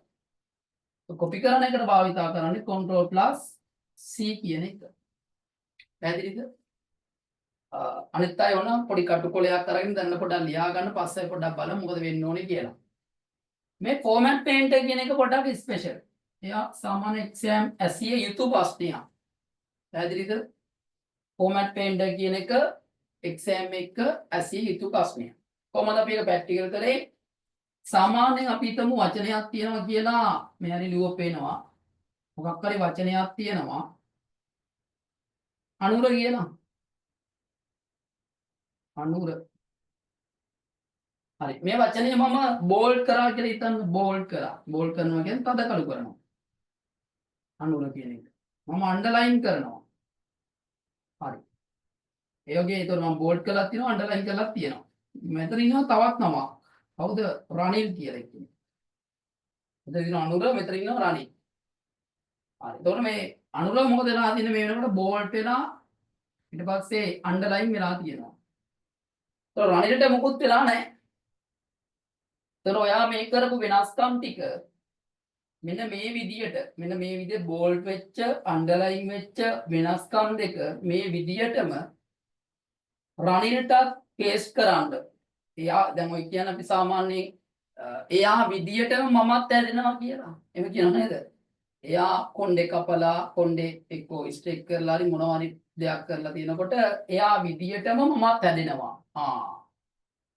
කොපි කරන එකට භාවිතා කරන්නේ Ctrl+C කියන එක. පැහැදිලිද? අනිත් අය වුණා පොඩි කටුකොලයක් අරගෙන දැන් පොඩ්ඩක් ලියා ගන්න පස්සේ පොඩ්ඩක් බලමු මොකද වෙන්න ඕනේ කියලා. මේ format painter කියන එක පොඩ්ඩක් ස්පෙෂල්. එයා සාමාන්‍ය exam ඇසිය යුතු ප්‍රශ්නයක්. පැහැදිලිද? format painter කියන එක exam එක ඇසිය යුතු ප්‍රශ්නයක්. කොහොමද අපි ඒක ප්‍රැක්ටිකල් කරේ? සාමාන්‍යයෙන් අපි හිතමු වචනයක් තියෙනවා කියලා මේ හරි ලියුව පේනවා මොකක් හරි වචනයක් තියෙනවා අනුර කියලා අනුර හරි මේ වචනේ මම බෝල්ඩ් කරා කියලා හිතන්න බෝල්ඩ් කරනවා කියන්නේ තද කළු කරනවා අනුර කියන එක මම අන්ඩර්ලයින් කරනවා හරි ඒ වගේ ඒතර මම බෝල්ඩ් කරලා තියෙනවා අන්ඩර්ලයින් කරලා තියෙනවා. මෙතන ඉන්නවා තවත් නමක්. කවුද? රනිල් කියලා කෙනෙක්. මෙතන ඉන්නවා අනුර, මෙතන ඉන්නවා රනිල්. හරි. එතකොට මේ අනුර මොකද වෙලා තියෙන්නේ මේ වෙනකොට බෝල්ඩ් වෙලා ඊට පස්සේ අන්ඩර්ලයින් වෙලා තියෙනවා. එතකොට රනිල්ට මොකුත් වෙලා නැහැ. එතකොට ඔයා මේ කරපු වෙනස්කම් ටික මෙන්න මේ විදියට බෝල්ඩ් වෙච්ච අන්ඩර්ලයින් වෙච්ච වෙනස්කම් දෙක මේ විදියටම රනිල්ටත් පේස්ට් කරන්න. එයා දැන් ඔය කියන අපි සාමාන්‍යයෙන් එයා විදියටම මමත් ඇදෙනවා කියලා. එහෙම කියනව නේද? එයා කොණ්ඩේ කපලා කොණ්ඩේ එක්කෝ ස්ට්‍රේට් කරලා හරි මොනවා හරි දෙයක් කරලා තියෙනකොට එයා විදියටම මමත් ඇදෙනවා.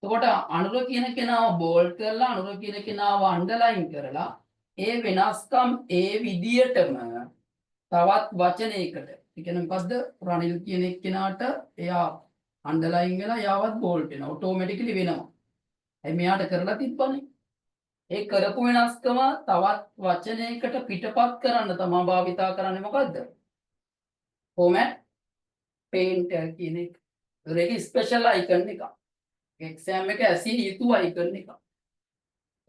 එතකොට අනුර කියන කෙනාව බෝල්ඩ් කරලා අනුර කියන කෙනාව අන්ඩර්ලයින් කරලා ඒ වෙනස්කම් ඒ විදියටම තවත් වචනයකට ඒ කියන්නේ මොකද්ද රනිල් කියන එක්කෙනාට එයා අන්ඩර්ලයින් වෙලා යාවත් බෝල්ඩ් වෙනවා ඔටෝමැටිකලි වෙනවා. ඒ මෙයාට කරලා තිබ්බනේ. ඒ කරපු වෙනස්කම තවත් වචනයකට පිටපත් කරන්න තමයි භාවිතා කරන්නේ මොකද්ද? format painter කියන එක. ඒක ස්පෙෂල් අයිකන් එකක්. එක්සෑම් එක ඇසිය යුතු අයිකන් එකක්.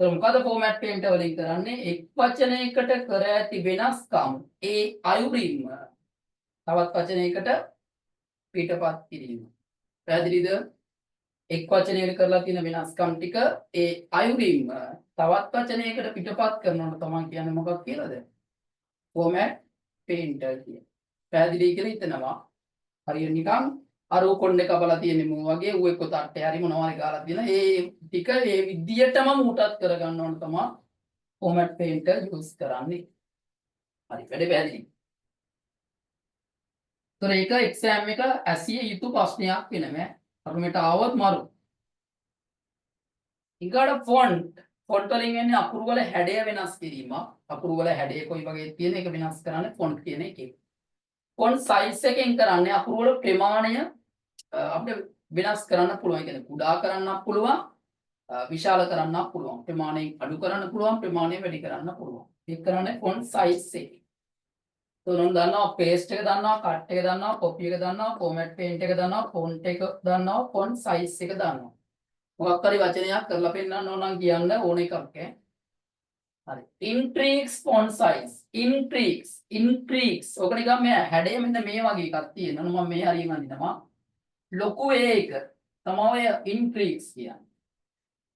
මොකද format painter වලින් කරන්නේ එක් වචනයකට කර ඇති වෙනස්කම් ඒ අයුරින්ම තවත් වචනයකට පිටපත් කිරීම. පැහැදිලිද? එක් වචනයකට කරලා තියෙන වෙනස්කම් ටික ඒ අයුරින්ම තවත් වචනයකට පිටපත් කරනවට තමයි කියන්නේ මොකක් කියලාද? format painter කියන. පැහැදිලි කියලා හිතනවා. හරියට නිකන් අර කොණ්ඩේ කපලා තියෙන්නේ මෝ වගේ ඌ එක්ක තට්ටේ හරි මොනවා හරි ගාලා තියෙන ඒ ටික ඒ විදියටම මූටත් කරගන්න ඕන තමයි format painter use කරන්නේ. හරි වැඩේ පැහැදිලි. ඒතර ඒක එක්සෑම් එක ඇසිය යුතු ප්‍රශ්නයක් වෙනම අරුමෙට ආවොත් මරු. ඊගාට ෆොන්ට් වලින් එන්නේ අකුරු වල හැඩය වෙනස් කිරීම. අකුරු වල හැඩය කොයි වගේ තියෙන එක වෙනස් කරන්නේ ෆොන්ට් කියන එකේ. ෆොන්ට් සයිස් එකෙන් කරන්නේ අකුරු වල ප්‍රමාණය අපිට වෙනස් කරන්න පුළුවන්. ඒ කියන්නේ කුඩා කරන්නත් පුළුවන්, විශාල කරන්නත් පුළුවන්. ප්‍රමාණයෙන් අඩු කරන්න පුළුවන්, ප්‍රමාණය වැඩි කරන්න පුළුවන්. ඒක කරන්නේ ෆොන්ට් සයිස් එකේ. තොරන් දන්නවා පේස්ට් එක දන්නවා, කට් එක දන්නවා, කොපි එක දන්නවා, format paint එක දන්නවා, ෆොන්ට් එක දන්නවා, ෆොන්ට් සයිස් එක දන්නවා. මොකක් හරි වචනයක් කරලා පෙන්නන්න ඕන නම් කියන්න ඕන එකක් ඈ. හරි. increase font size. increase. ඔක නිකන් මේ හැඩය මෙන්න මේ වගේ එකක් තියෙනවා. මම මේ හරියම අඳිනවා. ලොකු ඒක තමයි increase කියන්නේ.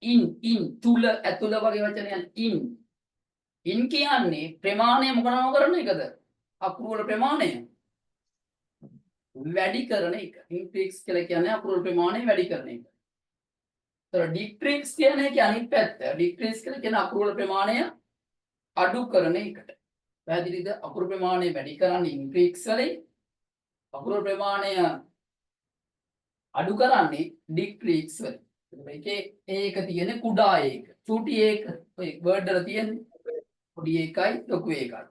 in තුල ඇතුළ වගේ වචනයක් in කියන්නේ ප්‍රමාණය මොකනම කරන එකද? අකුරු වල ප්‍රමාණය වැඩි කරන එක. increase කියලා කියන්නේ අකුරු වල ප්‍රමාණය වැඩි කරන එක. ඒතර decrease කියන්නේ අනිත් පැත්ත. decrease කියලා කියන්නේ අකුරු වල ප්‍රමාණය අඩු කරන එකට. පැහැදිලිද? අකුරු ප්‍රමාණය වැඩි කරන්නේ increase වලින්. අකුරු ප්‍රමාණය අඩු කරන්නේ decrease වලින්. ඒකේ ඒක තියෙන කුඩා ඒක. චූටි ඒක ඔය වර්ඩ් වල තියෙන්නේ. පොඩි එකයි ලොකු එකයි.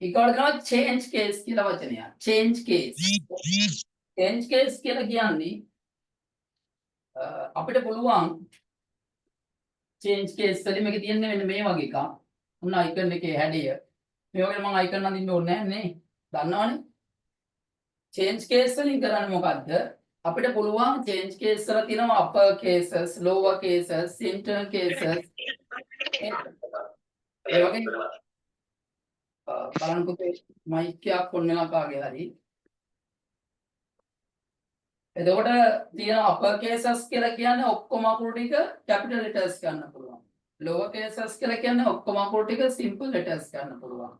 ඊකට තමයි change case කියලා වචනයක්. change case කියලා කියන්නේ අපිට පුළුවන් change case වලින් මේක තියෙන්නේ මෙන්න මේ වගේ එකක්. උන්න icon එකේ හැඩය. මේ වගේ මම icon අඳින්න ඕනේ නැහැ නේ. දන්නවනේ. change case වලින් කරන්නේ මොකද්ද? අපිට පුළුවන් change case වල තියෙනවා upper cases, lower cases, center cases. ඒ වගේ බලන්න පුතේ මයික් එකක් ඔන්න වෙලා කාගේ හරි. එතකොට තියෙන upper cases කියලා කියන්නේ ඔක්කොම අකුරු ටික capital letters ගන්න පුළුවන්. lower cases කියලා කියන්නේ ඔක්කොම අකුරු ටික simple letters ගන්න පුළුවන්.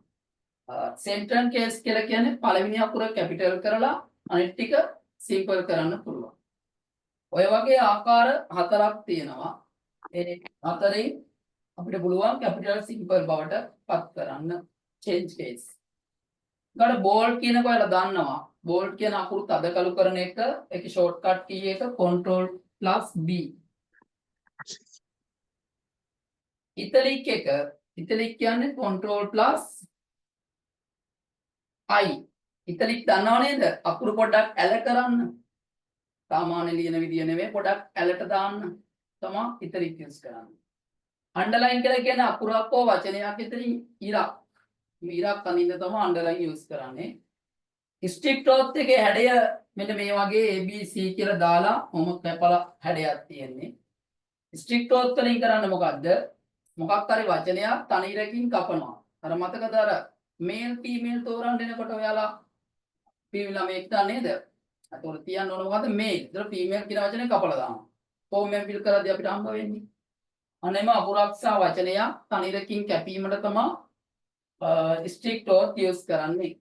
center case කියලා කියන්නේ පළවෙනි අකුර capital කරලා අනිත් ටික simple කරන්න පුළුවන්. ඔය වගේ ආකාර හතරක් තියෙනවා. ඒ හතරෙන් අපිට පුළුවන් capital simple බවට පත් කරන්න change case. ඊට bold කියන එක ඔයාලා දන්නවා. bold කියන අකුරු තද කළු කරන එක ඒකේ shortcut key එක control+B. italic කියන්නේ control+I. italic දන්නව නේද? අකුරු පොඩ්ඩක් ඇල කරන්න. සාමාන්‍ය ලියන විදිය නෙවෙයි පොඩ්ඩක් ඇලට දාන්න තමයි italic use කරන්නේ. underline කියලා කියන්නේ අකුරක් හෝ වචනයක් ඉතින් ඉරක්. ඉරක් අඳින්න තමයි underline use කරන්නේ. ස්ටික් ක්ලොත් එකේ හැඩය මෙන්න මේ වගේ ABC කියලා දාලා මොම කැපලා හැඩයක් තියෙන්නේ. ස්ටික් ක්ලොත් වලින් කරන්නේ මොකද්ද? මොකක් හරි වචනයක් තනියරකින් කපනවා. අර මතකද අර මේල් ෆීමේල් තෝරන්න දෙනකොට ඔයාලා ෆීමේල් ළමෙක් දා නේද? අතොර තියන්න ඕන මොකද්ද මේල්. ඒතර ෆීමේල් කියන වචනේ කපලා දානවා. ෆෝම් එක ෆිල් කරද්දී අපිට හම්බ වෙන්නේ. අනේම අකුරක්ෂා වචනයක් තනියරකින් කැපීමට තමයි ස්ටික් ක්ලොත් යූස් කරන්නේ.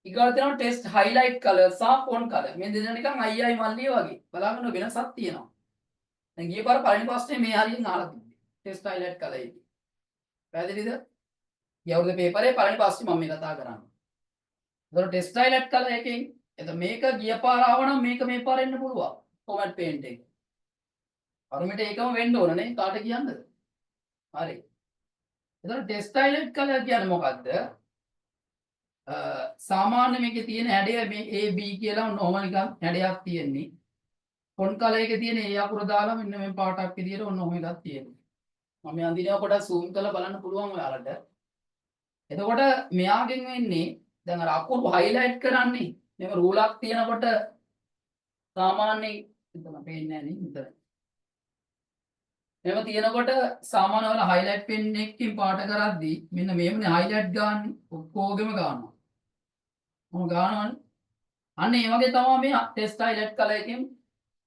ඊගොල්ලෝ තියෙනවා ටෙස්ට් highlight color සහ font color. මේ දෙන්න නිකන් අයියයි මල්ලිය වගේ. බලාගෙන වෙනසක් තියෙනවා. දැන් ගිය පාර පළවෙනි ප්‍රශ්නේ මේ හරියෙන් අහලා තිබ්බේ. ටෙස්ට් highlight color එකේ. පැහැදිලිද? යවුරුද පේපරේ පළවෙනි ප්‍රශ්නේ මම මේ කතා කරන්නේ. ඒතකොට ටෙස්ට් highlight color එකෙන් එතකොට මේක ගිය පාර ආවනම් මේක මේ පාර එන්න පුළුවන්. format paint එක. අරුමිට ඒකම වෙන්න ඕන නේ. කාට කියන්නද? හරි. එතකොට ටෙස්ට් highlight color කියන්නේ මොකද්ද? සාමාන්‍ය මේකේ තියෙන හැඩය මේ AB කියලා ඔන්න නිකන් හැඩයක් තියෙන්නේ. ෆොන්ට් කලර් එකේ තියෙන ඒ අකුර දාලා මෙන්න මේ පාටක් විදියට ඔන්න ඔහොම එකක් තියෙනවා. මම මේ අඳිනවා පොඩ්ඩක් zoom කරලා බලන්න පුළුවන් ඔයාලට. එතකොට මෙයාගෙන් වෙන්නේ දැන් අර අකුරු highlight කරන්නේ. මේක රූලක් තියෙනකොට සාමාන්‍ය එතන පේන්නේ නැහැ නේ මෙතන. මේව තියෙනකොට සාමාන්‍ය වල highlight pen එකකින් පාට කරද්දී මෙන්න මේවනේ highlight ගන්න ඔක්කොගෙම ගන්නවා. මොන ගන්නවනේ. අන්න ඒ වගේ තමයි මේ ටෙස්ට් highlight color එකෙන්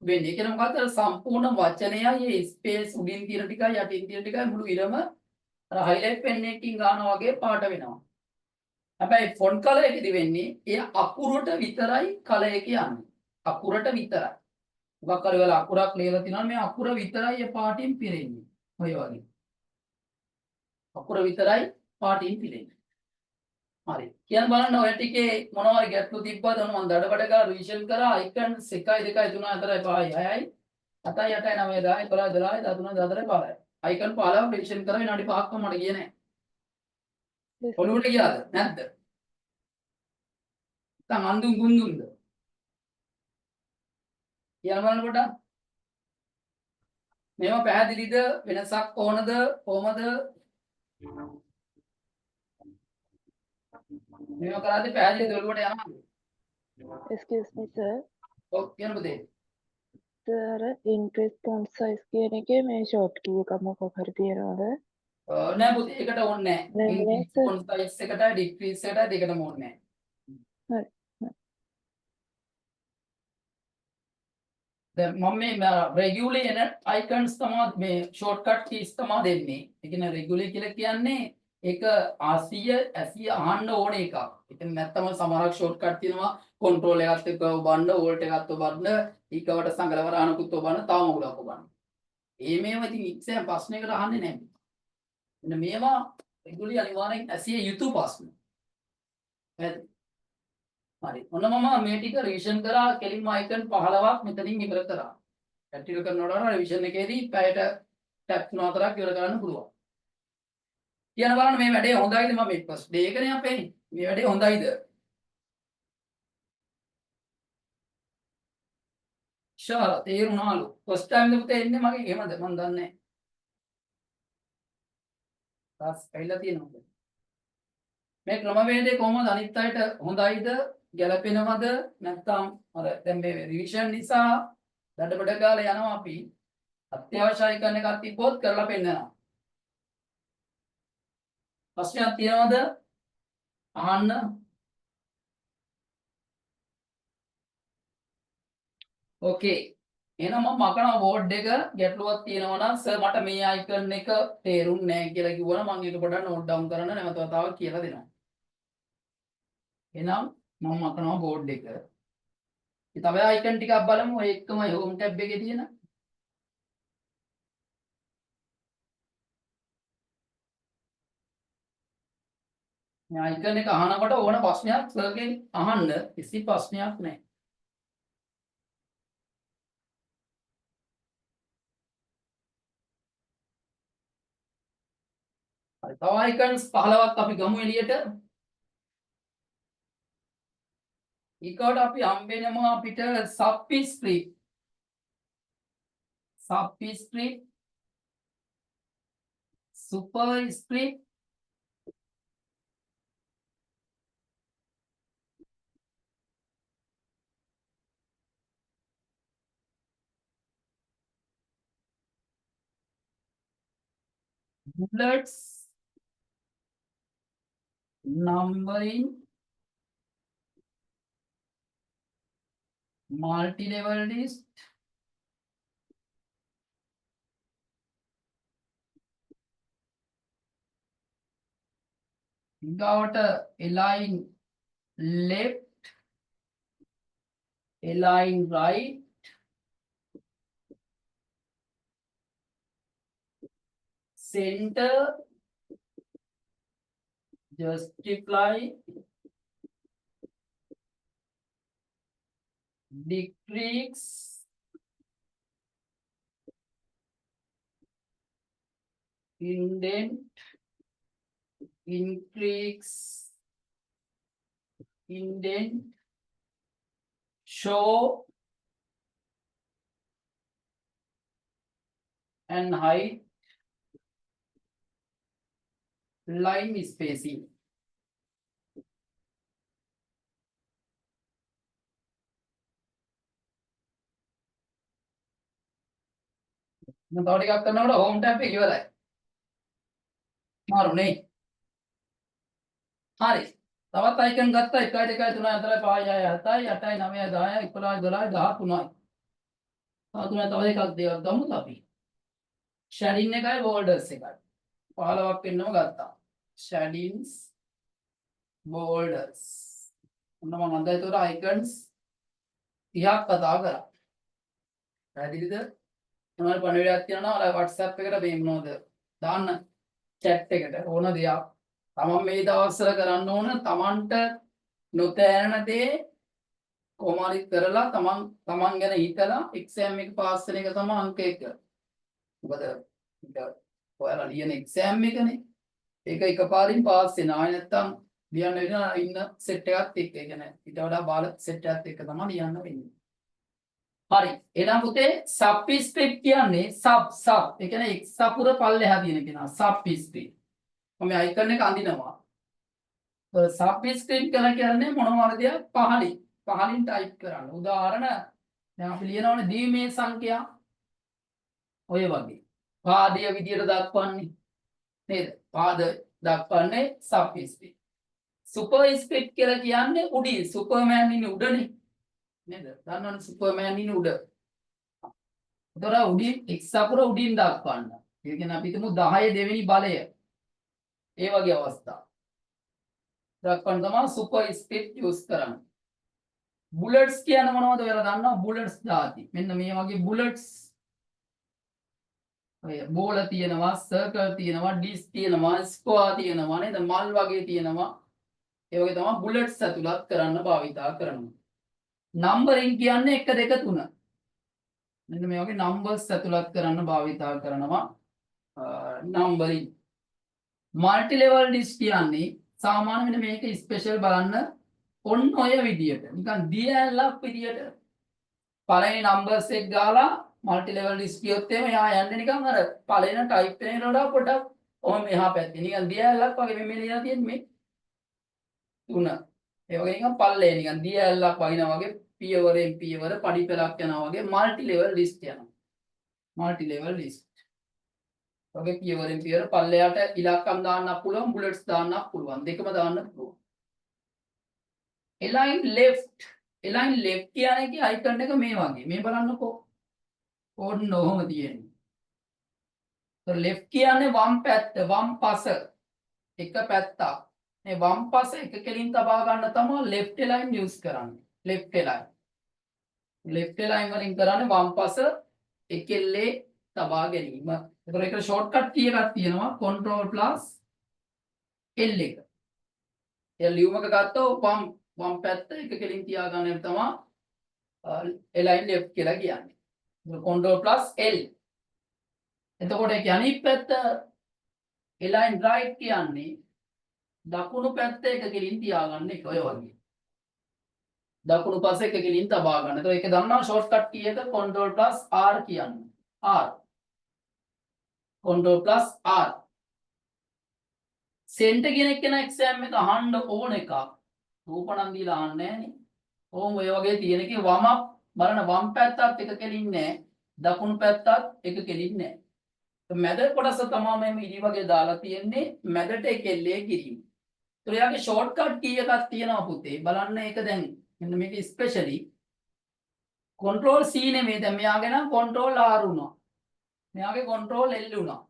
වෙන්නේ. ඒ කියන්නේ මොකද්ද? සම්පූර්ණ වචනයයි මේ ස්පේස් උඩින් තියෙන ටිකයි යටින් තියෙන ටිකයි මුළු ඉරම අර highlight pen එකකින් ගන්නවා වගේ පාට වෙනවා. හැබැයි font color එකේදී වෙන්නේ ඒ අකුරට විතරයි color එක යන්නේ. අකුරට විතරයි. මොකක් හරි වෙලා අකුරක් ලියලා තිනවා මේ අකුර විතරයි ඒ පාටින් පිරෙන්නේ. ඔය වගේ. අකුර විතරයි පාටින් පිරෙන්නේ. හරි. කියන්න බලන්න ඔය ටිකේ මොනවා හරි ගැටලු තිබ්බද මම දඩබඩ ගාලා රිවිෂන් කරා icons 1 2 3 4 5 6යි 7යි 8යි 9යි 10යි 11යි 12යි 13යි 14යි 15යි. icon 15ක් රිවිෂන් කරා විනාඩි 5ක්ම මට ගියේ නැහැ. ඔළුවට ගියාද නැද්ද? නැත්නම් අඳුන් ගුඳුන්ද? කියන්න බලන්න පොඩ්ඩක්. මේවා පැහැදිලිද? වෙනසක් ඕනද? කොහමද? මේවා කරාදී පැහැදිලිද ඔළුවට යනවද?
Excuse me sir.
ඔව් කියන්න පුතේ.
සර් increase font size කියන එකේ මේ short key එකක් මොකක් හරි තියනවද?
නෑ පුතේ ඒකට ඕනේ නෑ.
නෑ නේද?
increase font size එකටයි decrease එකටයි දෙකටම ඕනේ නෑ.
හරි.
දැන් මම මේ regular එන icons තමයි මේ shortcut keys තමයි දෙන්නේ. ඒ කියන්නේ regular කියලා කියන්නේ ඒක ආසිය ඇසිය අහන්න ඕන එකක්. ඉතින් නැත්තම සමහරක් shortcut තියෙනවා control එකත් එක්ක ඔබන්න alt එකත් ඔබන්න ඊකවට සංගලවරාණකුත් ඔබන්න තව මොකක්ද ඔබන්න. මේවා ඉතින් exam ප්‍රශ්නයකට අහන්නේ නැහැ. මෙන්න මේවා regular අනිවාර්යෙන් ඇසිය යුතු ප්‍රශ්න. හරි. හරි. ඔන්න මම මේ ටික රිවිෂන් කරා කෙලින්ම icon 15ක් මෙතනින් ඉවර කරා. ප්‍රැක්ටිකල් කරනකොට රිවිෂන් එකේදී පැයට ටැප් 3-4ක් ඉවර කරන්න පුළුවන්. කියන බලන්න මේ වැඩේ හොඳයිද මම මේ ෆස්ට් ඩේ එකනේ අපේ. මේ වැඩේ හොඳයිද? ෂාර් තේරුණාලු. ෆස්ට් ටයිම් ද පුතේ එන්නේ මගේ එහෙමද මන් දන්නේ නැහැ. තාස් ඇවිල්ලා තියෙනවා. මේ ක්‍රමවේදය කොහොමද අනිත් අයට හොඳයිද ගැලපෙනවද නැත්නම් අර දැන් මේ රිවිෂන් නිසා දඩබඩ ගාලා යනවා අපි අත්‍යවශ්‍යයි කරන එකක් තිබ්බොත් කරලා පෙන්නනවා. ප්‍රශ්නයක් තියෙනවද? අහන්න. ඕකේ. එහෙනම් මම මකනවා බෝඩ් එක ගැටලුවක් තියෙනවා නම් සර් මට මේ icon එක තේරුන්නේ නැහැ කියලා කිව්වනම් මම ඒක පොඩ්ඩක් නෝට් ඩවුන් කරන්න නැවත වතාවක් කියලා දෙනවා. එහෙනම් මම මකනවා බෝඩ් එක. ඉතින් තව icon ටිකක් බලමු ඔය එකම home tab එකේ තියෙන. මේ icon එක අහනකොට ඕන ප්‍රශ්නයක් සර්ගෙන් අහන්න කිසි ප්‍රශ්නයක් නැහැ. හරි තව icons 15ක් අපි ගමු එළියට. ඊකට අපි හම්බෙනවා අපිට subscript superscript bullets numbering multi-level list got align left, align right, center, justify, decrease, indent, increase, indent, show and hide, line spacing. තව ටිකක් කරනකොට home tab එක ඉවරයි. මාරු නේ. හරි. තවත් icon ගත්තා 1 2 3 4 5 6 7 8 9 10 11 12 13යි. 13 තව එකක් දෙයක් ගමුද අපි? shading එකයි borders එකයි. 15ක් වෙන්නම ගත්තා. shadings borders. ඔන්න මම අද ඒතකොට icons 30ක් කතා කරා. පැහැදිලිද? මොනවද පණිවිඩයක් තියනවා ඔයාලා WhatsApp එකට මේ මොනවද දාන්න chat එකට ඕන දෙයක්. තමන් මේ දවස්වල කරන්න ඕන තමන්ට නොතෑරෙන දේ කොහොම හරි කරලා තමන් ගැන හිතලා exam එක පාස් වෙන එක තමයි අංක 1. මොකද ඒක ඔයාලා ලියන exam එකනේ. ඒක එකපාරින් පාස් වෙන. ආයෙ නැත්තම් ලියන්න වෙන ඉන්න සෙට් එකත් එක්ක. ඒ කියන්නේ ඊට වඩා බාල සෙට් එකත් එක්ක තමයි ලියන්න වෙන්නේ. හරි. එහෙනම් පුතේ subscript කියන්නේ sub ඒ කියන්නේ x අකුර පල්ලෙහා තියෙන කෙනා subscript. මම icon එක අඳිනවා. subscript කියන්නේ මොනවා හරි දෙයක් පහලින් type කරන්න. උදාහරණ දැන් අපි ලියනවනේ ද්විමේය සංඛ්‍යා. ඔය වගේ. පාදය විදියට දක්වන්නේ. නේද? පාද දක්වන්නේ subscript. superscript කියලා කියන්නේ උඩින් සුපර්මෑන් ඉන්නේ උඩනේ. නේද? දන්නවනේ සුපර්මෑන් ඉන්නේ උඩ. උතර උඩින් x අකුර උඩින් දක්වන්න. ඒ කියන්නේ අපි හිතමු 10 දෙවෙනි බලය. ඒ වගේ අවස්ථා. දක්වන්න තමයි superscript use කරන්නේ. bullets කියන්නේ මොනවද ඔයාලා දන්නවා? bullets දාති. මෙන්න මේ වගේ bullets ඔය බෝල තියෙනවා, circle තියෙනවා, dish තියෙනවා, square තියෙනවා නේද? මල් වගේ තියෙනවා. ඒ වගේ තමයි bullets ඇතුළත් කරන්න භාවිතා කරනවා. numbering කියන්නේ 1 2 3. මෙන්න මේ වගේ numbers ඇතුළත් කරන්න භාවිතා කරනවා. numbering. multi level list කියන්නේ සාමාන්‍ය වෙන මේක ස්පෙෂල් බලන්න ඔන්න ඔය විදියට. නිකන් දිය ඇල්ලක් විදියට පළවෙනි numbers එක ගාලා multi level list කියොත් එහෙම එහා යන්නේ නිකන් අර පළවෙනි type එකේට වඩා පොඩ්ඩක් ඔහොම එහා පැත්තේ. නිකන් දිය ඇල්ලක් වගේ මේ ලියලා තියෙන්නේ මේ 3. ඒ වගේ නිකන් පල්ලේ නිකන් දිය ඇල්ලක් වයින්නා වගේ පියවරෙන් පියවර පඩි පෙළක් යනවා වගේ multi level list යනවා. multi level list. ඔගේ පියවරෙන් පියවර පල්ලයට ඉලක්කම් දාන්නත් පුළුවන්, bullets දාන්නත් පුළුවන්. දෙකම දාන්න පුළුවන්. align left කියන්නේ icon එක මේ වගේ. මේ බලන්නකෝ. ඕන්න ඔහොම තියෙන්නේ. left කියන්නේ වම් පැත්ත, වම් පස. එක පැත්තක්. මේ වම් පස එක කෙලින් තබා ගන්න තමයි left align use කරන්නේ. left align වලින් කරන්නේ වම් පස එකෙල්ලේ තබා ගැනීම. ඒතර ඒකට ෂෝට්කට් කී එකක් තියෙනවා control plus L එක. ඒ ලියුමක ගත්තොත් වම් පැත්ත එක කෙලින් තියාගන්න එක තමයි align left කියලා කියන්නේ. control plus L. එතකොට ඒ කියන්නේ අනිත් පැත්ත align right කියන්නේ දකුණු පැත්ත එක කෙලින් තියාගන්න එක ඔය වගේ. දකුණු පස එක කෙලින් තබා ගන්න. ඒතකොට ඒක දන්නවා ෂෝට්කට් කී එක control plus R කියන්නේ. R. control plus R. center කෙනෙක් කෙනා exam එක අහන්න ඕන එකක්. රූපණන් දීලා අහන්නේ නෑනේ. ඕම් ඔය වගේ තියෙන එකේ වම බලන වම් පැත්තත් එක කෙලින් නෑ. දකුණු පැත්තත් එක කෙලින් නෑ. මැද කොටස තමයි මම ඉරි වගේ දාලා තියෙන්නේ මැදට එකෙල්ලේ කිරීම. ඒතර යාගේ ෂෝට්කට් කී එකක් තියෙනවා පුතේ. බලන්න ඒක දැන් මෙන්න මේක ස්පෙෂලි control C නෙමෙයි දැන් මෙයාගේ නම් control R වුණා. මෙයාගේ control L වුණා.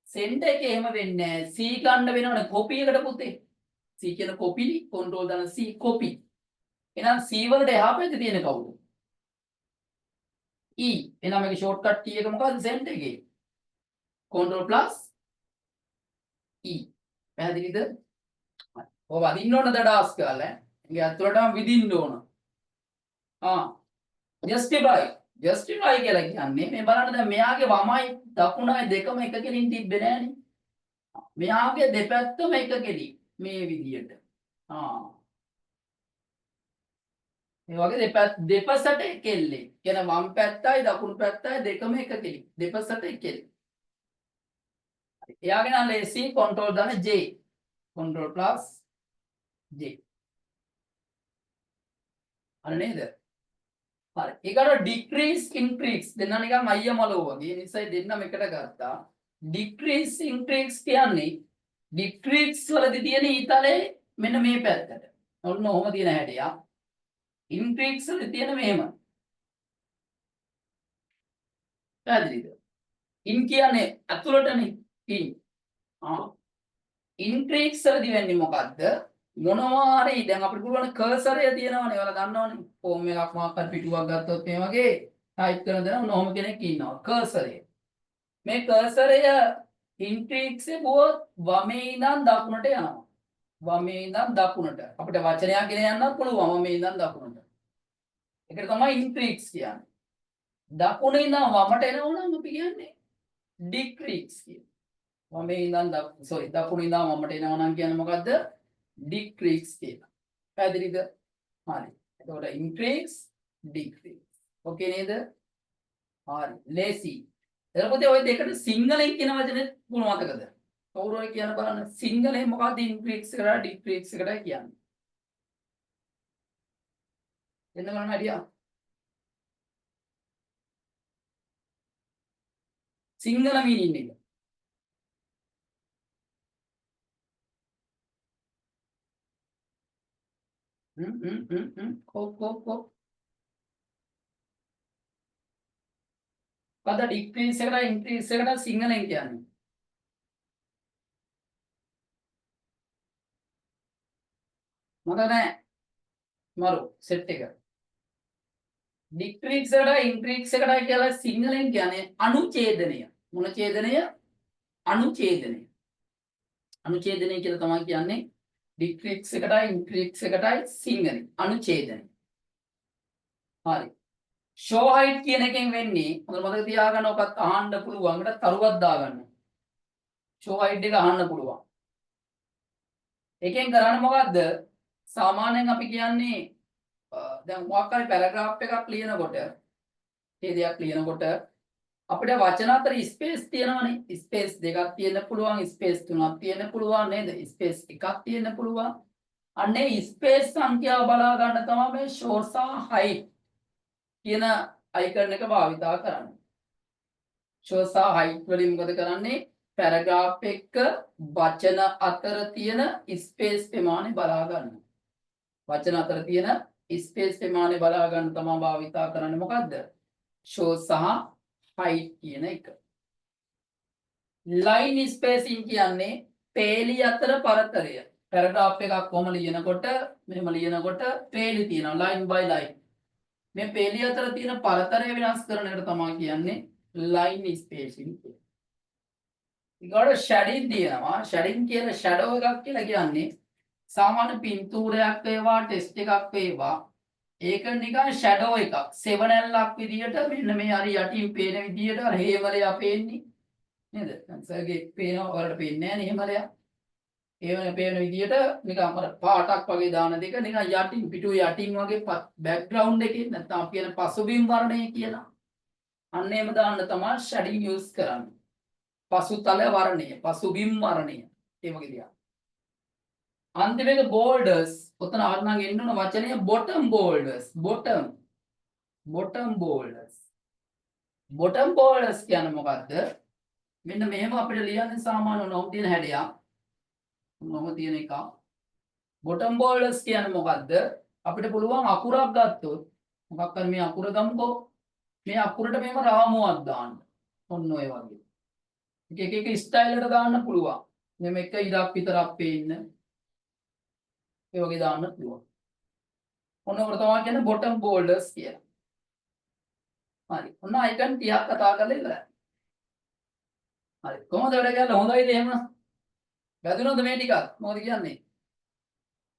send එකේ එහෙම වෙන්නේ නැහැ. C ගන්න වෙනවනේ copy එකට පුතේ. C කියන copy control දාන C copy. එහෙනම් C වලට එහා පැත්තේ තියෙන කවුද? E. එහෙනම් මේකේ ෂෝට්කට් කී එක මොකද්ද send එකේ? control plus E. පැහැදිලිද? ඔය වදින්න ඕන දඩාස් කාලේ. ඉතින් අතුලටම විදින්න ඕන. justify කියලා කියන්නේ මේ බලන්න දැන් මෙයාගේ වමයි දකුණයි දෙකම එක කෙලින් තිබ්බේ නෑනේ. මෙයාගේ දෙපැත්තම එක කෙලි මේ විදියට. මේ වගේ දෙපසට එකෙල්ලේ. කියන වම් පැත්තයි දකුණු පැත්තයි දෙකම එක කෙලි. දෙපසට එකෙලි. එයාගේ නම් ලේසි control දාන J. control plus J. අර නේද? හරි. ඒකට decrease increase දෙන්න නිකන් අයියා මලෝ වගේ. ඒ නිසා දෙන්නම එකට ගත්තා. decrease increase කියන්නේ decrease වලදී තියෙන ඊතලේ මෙන්න මේ පැත්තට. ඔන්න ඔහොම තියෙන හැටියක්. increase වලදී තියෙන මෙහෙම. පැහැදිලිද? in කියන්නේ අතුලටනේ in. increase වලදී වෙන්නේ මොකද්ද? මොනවා හරි දැන් අපිට පුළුවන් කර්සරය තියෙනවනේ ඔයාලා දන්නවනේ ෆෝම් එකක් මොකක් හරි පිටුවක් ගත්තොත් මේ වගේ ටයිප් කරන දේ නොම කෙනෙක් ඉන්නවා කර්සරය මේ කර්සරය ඉන්ක්‍රීක්ස් එකුවොත් වමේ ඉඳන් දකුණට යනවා වමේ ඉඳන් දකුණට අපිට වචනයක් ගෙන යන්නත් පුළුවන් වමේ ඉඳන් දකුණට ඒකට තමයි ඉන්ක්‍රීක්ස් කියන්නේ දකුණේ ඉඳන් වමට එනවනම් අපි කියන්නේ ඩික්‍රීක්ස් කියන්නේ වමේ ඉඳන් දකුණේ ඉඳන් වමට එනවනම් කියන්නේ මොකද්ද decrease කියලා. පැහැදිලිද? හරි. එතකොට increase decrease. ඕකේ නේද? හරි. lazy. එතකොට ඔය දෙකට සිංහලෙන් කියන වචනේ මොන මතකද? කවුරු හරි කියන බලන්න සිංහලෙන් මොකක්ද increase එකට decrease එකට කියන්නේ? එන්න බලන්න අයියා. සිංහල මීනින් එක. Ko. Kada decrease එකකට increase එකට සිංහලෙන් කියන්නේ. මතක නැහැ. මරු සෙට් එක. decrease එකට increase එකට කියලා සිංහලෙන් කියන්නේ අනුඡේදනය. මොන ඡේදනය? අනුඡේදනය. අනුඡේදනය කියලා තමයි කියන්නේ decrease එකටයි increase එකටයි සිංහලෙන් අනුඡේදනය. හරි. show height කියන එකෙන් වෙන්නේ හොඳට මතක තියාගන්න ඔකත් අහන්න පුළුවන්. ඒකට තරුවක් දාගන්න. show height එක අහන්න පුළුවන්. එකෙන් කරන්නේ මොකද්ද? සාමාන්‍යයෙන් අපි කියන්නේ දැන් මොකක් හරි පැරග්‍රාෆ් එකක් ලියනකොට මේ දෙයක් ලියනකොට අපිට වචන අතර ස්පේස් තියෙනවනේ. ස්පේස් දෙකක් තියෙන්න පුළුවන්, ස්පේස් තුනක් තියෙන්න පුළුවන් නේද? ස්පේස් එකක් තියෙන්න පුළුවන්. අන්නේ ස්පේස් සංඛ්‍යාව බලා ගන්න තමයි මේ show සහ height කියන අයිකන් එක භාවිතා කරන්නේ. show සහ height වලින් මොකද කරන්නේ? පැරග්‍රාෆ් එක වචන අතර තියෙන ස්පේස් ප්‍රමාණය බලා ගන්න. වචන අතර තියෙන ස්පේස් ප්‍රමාණය බලා ගන්න තමයි භාවිතා කරන්නේ මොකද්ද? show සහ height කියන එක. line spacing කියන්නේ පේලි අතර පරතරය. පැරග්‍රාෆ් එකක් කොහම ලියනකොට මෙහෙම ලියනකොට පේලි තියෙනවා line by line. මේ පේලි අතර තියෙන පරතරය වෙනස් කරන එකට තමයි කියන්නේ line spacing කියලා. ඊගොඩ shading තියෙනවා. shading කියන shadow එකක් කියලා කියන්නේ සාමාන්‍ය පින්තූරයක් වේවා ටෙස්ට් එකක් වේවා ඒක නිකන් shadow එකක් 7L විදියට මෙන්න මේ හරි යටින් පේන විදියට අර හේවලයා පේන්නේ නේද? සංසර්ගේ පේනවා වලට පේන්නේ නැහැ නේ හේවලයා. ඒවනේ පේන විදියට නිකන් අර පාටක් වගේ දාන දෙක නිකන් යටින් පිටු යටින් වගේ බෑග්ග්‍රවුන්ඩ් එකේ නැත්නම් අපි කියන පසුබිම් වර්ණය කියලා. අන්න එහෙම දාන්න තමයි shading use කරන්නේ. පසුතල වර්ණය, පසුබිම් වර්ණය. ඒ වගේ දෙයක්. අන්තිමේක boulders ඔතන ආවනම් එන්න ඕන වචනය bottom boulders bottom boulders කියන්නේ මොකද්ද? මෙන්න මෙහෙම අපිට ලියන්න සාමාන්‍ය නොම් තියෙන හැඩයක්. නොම තියෙන එක. බොටම් බෝල්ඩර්ස් කියන්නේ මොකද්ද? අපිට පුළුවන් අකුරක් ගත්තොත් මොකක් හරි මේ අකුර ගමුකෝ. මේ අකුරට මෙහෙම රාමුවක් දාන්න. ඔන්න ඔය වගේ. එක එක ස්ටයිල් එකට දාන්න පුළුවන්. මෙහෙම එක ඉරක් විතරක් පේන්න. ඒ වගේ දාන්න පුළුවන්. ඔන්න ඔකට තමයි කියන්නේ බොටම් බෝල්ඩර්ස් කියලා. හරි. ඔන්න අයිකන් 30ක් කතා කරලා ඉවරයි. හරි. කොහොමද වැඩ කරලා හොඳයිද එහෙම? වැදුනොද මේ ටිකක්? මොකද කියන්නේ?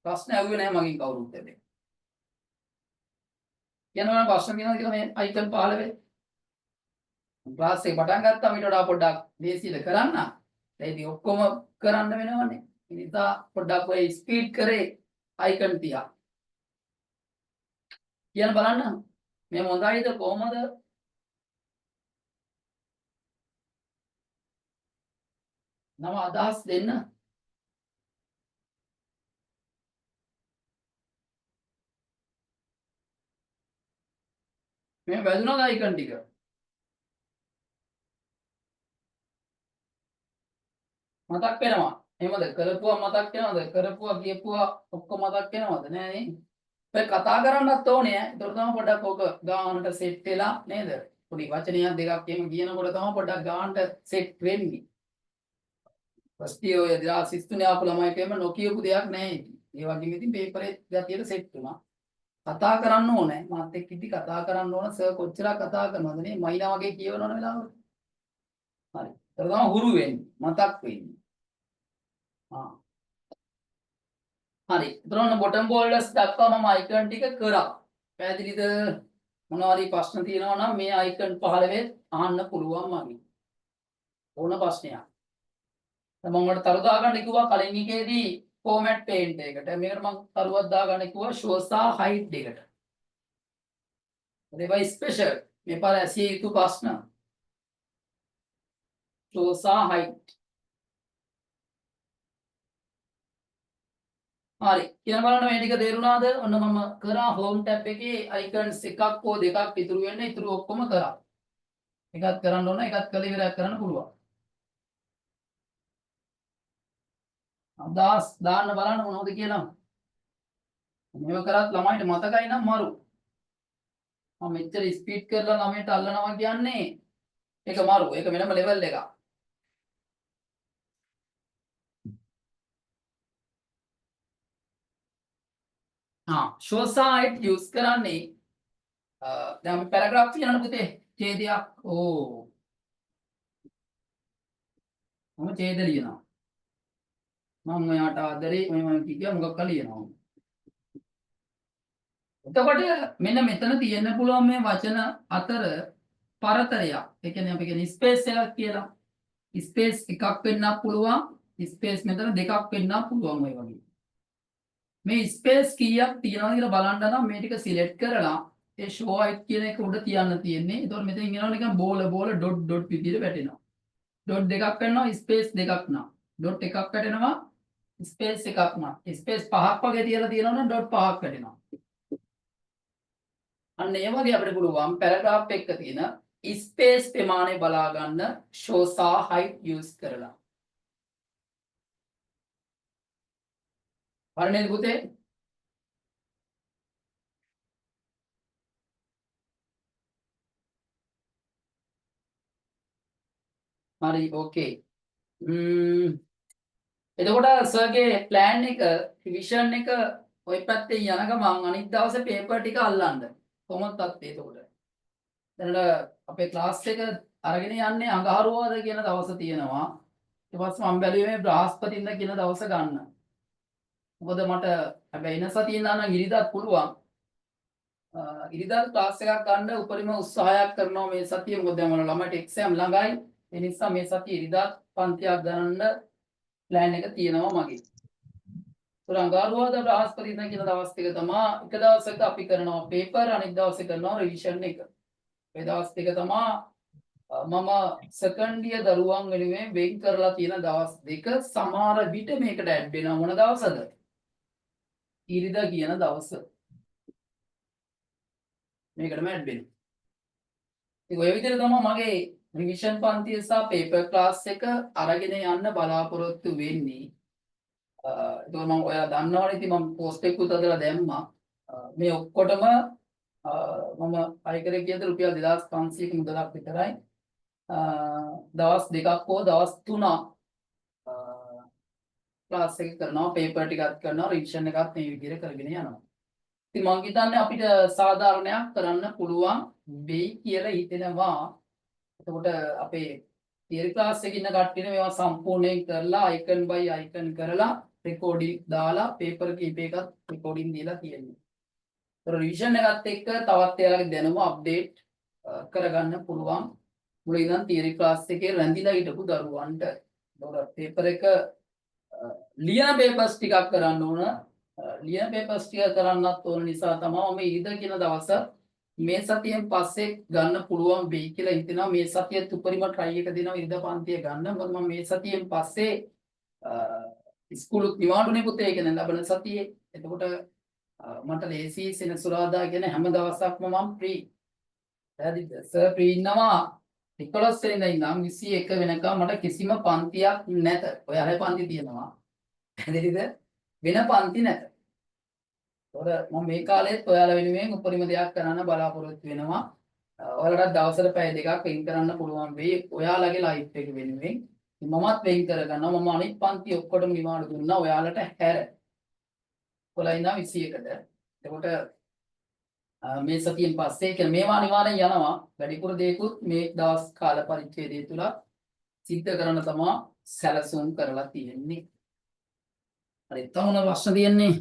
ප්‍රශ්න ඇහුවේ නැහැ මගෙන් කවුරුත් දෙන්නේ. කියනවා ප්‍රශ්න කියනවා කියලා මේ අයිකන් පහළ වෙයි. ක්ලාස් එක පටන් ගත්තාම ඊට වඩා පොඩ්ඩක් දේශීයද කරන්න. ඒ ඉතින් ඔක්කොම කරන්න වෙනවනේ. ඒ නිසා පොඩ්ඩක් ඔය ස්පීඩ් කරේ අයිකන් 30ක්. කියන බලන්න. මේ හොඳයිද කොහමද? නම අදහස් දෙන්න. මේ වැදුනද අයිකන් ටික? මතක් වෙනවා. එහෙමද? කරපුවා මතක් වෙනවද? කරපුවා කියපුවා ඔක්කොම මතක් වෙනවද? නෑ නේ. ඔය කතා කරන්නත් ඕනේ ඈ. ඒතකොට තමයි පොඩ්ඩක් ඕක ගානට සෙට් වෙලා නේද? පොඩි වචනයක් දෙකක් එහෙම කියනකොට තමයි පොඩ්ඩක් ගානට සෙට් වෙන්නේ. ෆස්ට් ඉයර් ඔය 2023 ආපු ළමයිට එහෙම නොකියපු දෙයක් නෑ ඉතින්. ඒ වගේම ඉතින් පේපරේ ගතියට සෙට් වුණා. කතා කරන්න ඕනේ. මාත් එක්ක ඉතින් කතා කරන්න ඕන. සර් කොච්චරක් කතා කරනවද නේ? මයිනා වගේ කියවනවන වෙලාවට. හරි. ඒක තමයි හුරු වෙන්නේ. මතක් වෙන්නේ. හරි. එතකොට බොටම් බෝල්ඩර්ස් දක්වා මම අයිකන් ටික කරා. පැහැදිලිද? මොනවා හරි ප්‍රශ්න තියෙනවා නම් මේ අයිකන් 15 අහන්න පුළුවන් මගෙන්. ඕන ප්‍රශ්නයක්. දැන් මම ඔයාලට තරු දාගන්න කිව්වා කලින් එකේදී ෆෝමැට් පේන්ට් එකකට. මේකට මම තරුවක් දාගන්න කිව්වා ෂෝ සහ හයිඩ් එකට. ඒවා ස්පෙෂල්. මේ පාර ඇසිය යුතු ප්‍රශ්න. ෂෝ සහ හයිඩ්. හරි. කියන බලන්න මේ ටික තේරුණාද? ඔන්න මම කරා හෝම් ටැබ් එකේ අයිකන්ස් එකක් හෝ දෙකක් ඉතුරු වෙන්නේ. ඉතුරු ඔක්කොම කරා. එකක් කරන්න ඕන, එකක් කළ ඉවරයක් කරන්න පුළුවන්. අදහස් දාන්න බලන්න මොනවද කියලා. මේව කරත් ළමයිට මතකයි නම් මරු. මම මෙච්චර ස්පීඩ් කරලා ළමයට අල්ලනවා කියන්නේ ඒක මරු. ඒක වෙනම ලෙවල් එකක්. show site use කරන්නේ දැන් අපි පැරග්‍රාෆ් කියනවනේ පුතේ. ඡේදයක්. ඕ. මම ඡේද ලියනවා. මම ඔයාට ආදරේ මම කිව්වා මොකක් කර ලියනවා. එතකොට මෙන්න මෙතන තියෙන්න පුළුවන් මේ වචන අතර පරතරයක්. ඒ කියන්නේ අපි කියන්නේ ස්පේස් එකක් කියලා. ස්පේස් එකක් වෙන්නත් පුළුවන්. ස්පේස් මෙතන දෙකක් වෙන්නත් පුළුවන් ඔය වගේ. මේ ස්පේස් කීයක් තියෙනවද කියලා බලන්න නම් මේ ටික සිලෙක්ට් කරලා ඒ show height කියන එක උඩ තියන්න තියෙන්නේ. ඒතකොට මෙතන එනවා නිකන් බෝල ඩොට් ඩොට් විදියට වැටෙනවා. ඩොට් දෙකක් වෙනවා ස්පේස් දෙකක් නා. ඩොට් එකක් වැටෙනවා ස්පේස් එකක් නා. ස්පේස් පහක් වගේ තියලා තියෙනවා නම් ඩොට් පහක් වැටෙනවා. අන්න ඒ වගේ අපිට පුළුවන් පැරග්‍රාෆ් එකක තියෙන ස්පේස් ප්‍රමාණය බලා ගන්න show සහ height use කරලා. හරි නේද පුතේ? හරි ඕකේ. එතකොට සර්ගේ ප්ලෑන් එක රිවිෂන් එක ওই පැත්තේ යන ගමන් අනිත් දවසේ පේපර් ටික අල්ලන්න. කොහොමද තත්ත්වය එතකොට? දැන් අපේ ක්ලාස් එක අරගෙන යන්නේ අඟහරුවාද කියන දවස තියෙනවා. ඊට පස්සේ මම බැලුවේ මේ බ්‍රහස්පතින්ද කියන දවස ගන්න. මොකද මට හැබැයි ඉන සතියේ නම් ඉරිදාත් පුළුවන්. ඉරිදා ක්ලාස් එකක් ගන්න උපරිම උත්සාහයක් කරනවා මේ සතියේ. මොකද දැන් වල ළමයිට එක්සෑම් ළඟයි. ඒ නිසා මේ සතියේ ඉරිදා පන්තියක් ගන්න ප්ලෑන් එක තියෙනවා මගේ. අඟහරුවාද බ්‍රහස්පතින්ද කියන දවස් දෙක තමයි එක දවසක අපි කරනවා පේපර් අනිත් දවසේ කරනවා රිවිෂන් එක. මේ දවස් දෙක තමයි මම සෙකන්ඩ් ඉයර් දරුවන් වෙනුවෙන් වෙන් කරලා තියෙන දවස් දෙක. සමහර විට මේකට ඇඩ් වෙනවා මොන දවසද? ඉරිදා කියන දවස. මේකටම ඇඩ් වෙනවා. ඉතින් ඔය විදිහට තමයි මගේ රිවිෂන් පන්තිය සහ පේපර් ක්ලාස් එක අරගෙන යන්න බලාපොරොත්තු වෙන්නේ. එතකොට මම ඔයාලා දන්නවනේ ඉතින් මම පෝස්ට් එකකුත් අදලා දැම්මා. මේ ඔක්කොටම මම අය කරේ කියද රුපියල් 2500ක මුදලක් විතරයි. දවස් දෙකක් හෝ දවස් 3ක් ක්ලාස් එක කරනවා, පේපර් ටිකක් කරනවා, රිවිෂන් එකත් මේ විදිහට කරගෙන යනවා. ඉතින් මම හිතන්නේ අපිට සාධාරණයක් කරන්න පුළුවන් වෙයි කියලා හිතෙනවා. එතකොට අපේ තියරි ක්ලාස් එකේ ඉන්න කට්ටියනේ මේවා සම්පූර්ණයෙන් කරලා අයිකන් බයි අයිකන් කරලා රෙකෝඩින් දාලා පේපර් කීප එකක් රෙකෝඩින් දීලා තියෙනවා. ඒතර රිවිෂන් එකත් එක්ක තවත් එයාලගේ දැනුම අප්ඩේට් කරගන්න පුළුවන්. මුලින් ඉඳන් තියරි ක්ලාස් එකේ රැඳිලා හිටපු දරුවන්ට. ඒතකොට පේපර් එක ලියන පේපර්ස් ටිකක් කරන්න ඕන. ලියන පේපර්ස් ටික කරන්නත් ඕන නිසා තමයි මම ඊද කියන දවස මේ සතියෙන් පස්සේ ගන්න පුළුවන් වෙයි කියලා හිතෙනවා. මේ සතියත් උපරිම try එක දෙනවා ඉරිදා පන්තිය ගන්න. මොකද මම මේ සතියෙන් පස්සේ ඉස්කෝලේ නිවාඩුනේ පුතේ කියන ලබන සතියේ. එතකොට මට ලේසි සෙනසුරාදා කියන හැම දවසක්ම මම ෆ්‍රී. පැහැදිලිද? සර් ෆ්‍රී ඉන්නවා 11 වෙනිදා ඉඳන් 21 වෙනකම් මට කිසිම පන්තියක් නැත. ඔයාලේ පන්ති තියෙනවා. පැහැදිලිද? වෙන පන්ති නැත. ඒතකොට මම මේ කාලෙත් ඔයාලා වෙනුවෙන් උපරිම දෙයක් කරන්න බලාපොරොත්තු වෙනවා. ඔයාලට දවසට පැය දෙකක් වෙන් කරන්න පුළුවන් වෙයි ඔයාලගේ ලයිෆ් එක වෙනුවෙන්. මමත් වෙන් කරගන්නවා. මම අනිත් පන්ති ඔක්කොටම නිවාඩු දුන්නා ඔයාලට හැර. 11 ඉඳන් 21ට. එතකොට මේ සතියෙන් පස්සේ කියන්නේ මේවා අනිවාර්යෙන් යනවා. වැඩිපුර දේකුත් මේ දවස් කාල පරිච්ඡේදය තුල සිද්ධ කරන්න තමයි සැලසුම් කරලා තියෙන්නේ. හරි, තවම ප්‍රශ්න තියෙන්නේ.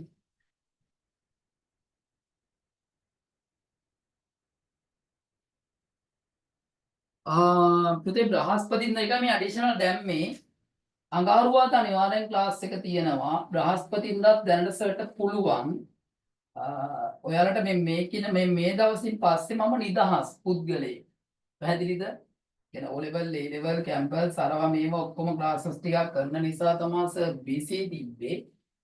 පුතේ බ්‍රහස්පතින්දා එක මේ ඇඩිෂනල් දැම්මේ අඟහරුවාට අනිවාර්යෙන් ක්ලාස් එක තියෙනවා. බ්‍රහස්පතින්දාත් දැනට සර්ට පුළුවන්. ඔයාලට මේ දවසින් පස්සේ මම නිදහස් පුද්ගලයෙක්. පැහැදිලිද? කියන O level, A level, campus අරවා මේවා ඔක්කොම ක්ලාසස් ටිකක් කරන නිසා තමයි සර් BC තිබ්බේ.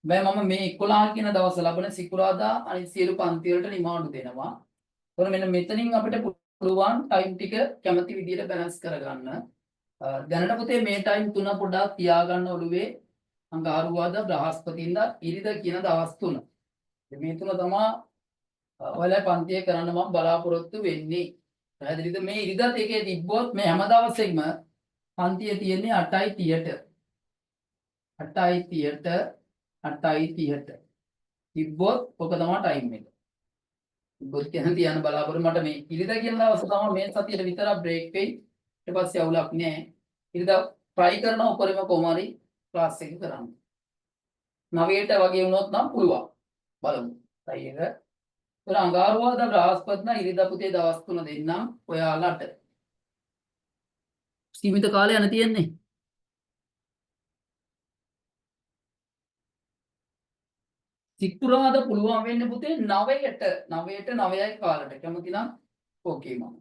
මම මේ 11 කියන දවස ලබන සිකුරාදා අනිත් සියලු පන්ති වලට නිමාඩු දෙනවා. ඒතකොට මෙන්න මෙතනින් අපිට පුළුවන් ටයිම් ටික කැමති විදිහට බැලන්ස් කරගන්න. දැනට පුතේ මේ ටයිම් තුන පොඩ්ඩක් තියාගන්න ඔළුවේ. අඟහරුවාදා, බ්‍රහස්පතින්දා, ඉරිදා කියන දවස් තුන. මේ තුන තමයි ඔයාලා පන්තියේ කරන්න මම බලාපොරොත්තු වෙන්නේ. පැහැදිලිද? මේ ඉරිදා දෙකේ තිබ්බොත් මේ හැම දවසෙකම පන්තියේ තියෙන්නේ 8:30ට. 8:30ට 8:30ට. තිබ්බොත් ඔක තමයි ටයිම් එක. තිබ්බොත් කියන තියන්න බලාපොරොත්තු මට මේ ඉරිදා කියන දවස තමයි මේ සතියේ විතරක් බ්‍රේක් වෙයි. ඊට පස්සේ අවුලක් නැහැ. ඉරිදා try කරන උපරිම කොමාරි ක්ලාස් එක කරන්න. 9ට වගේ වුණොත් නම් පුළුවන්. බලමු. try එක. ඒතර අඟහරුවාදා බ්‍රහස්පතින්දා ඉරිදා පුතේ දවස් 3 දෙන්නම් ඔයාලට. සීමිත කාලය යන තියෙන්නේ. සිකුරාදා පුළුවන් වෙන්නේ පුතේ 9ට 9යි කාලට. කැමති නම් ඕකේ මම.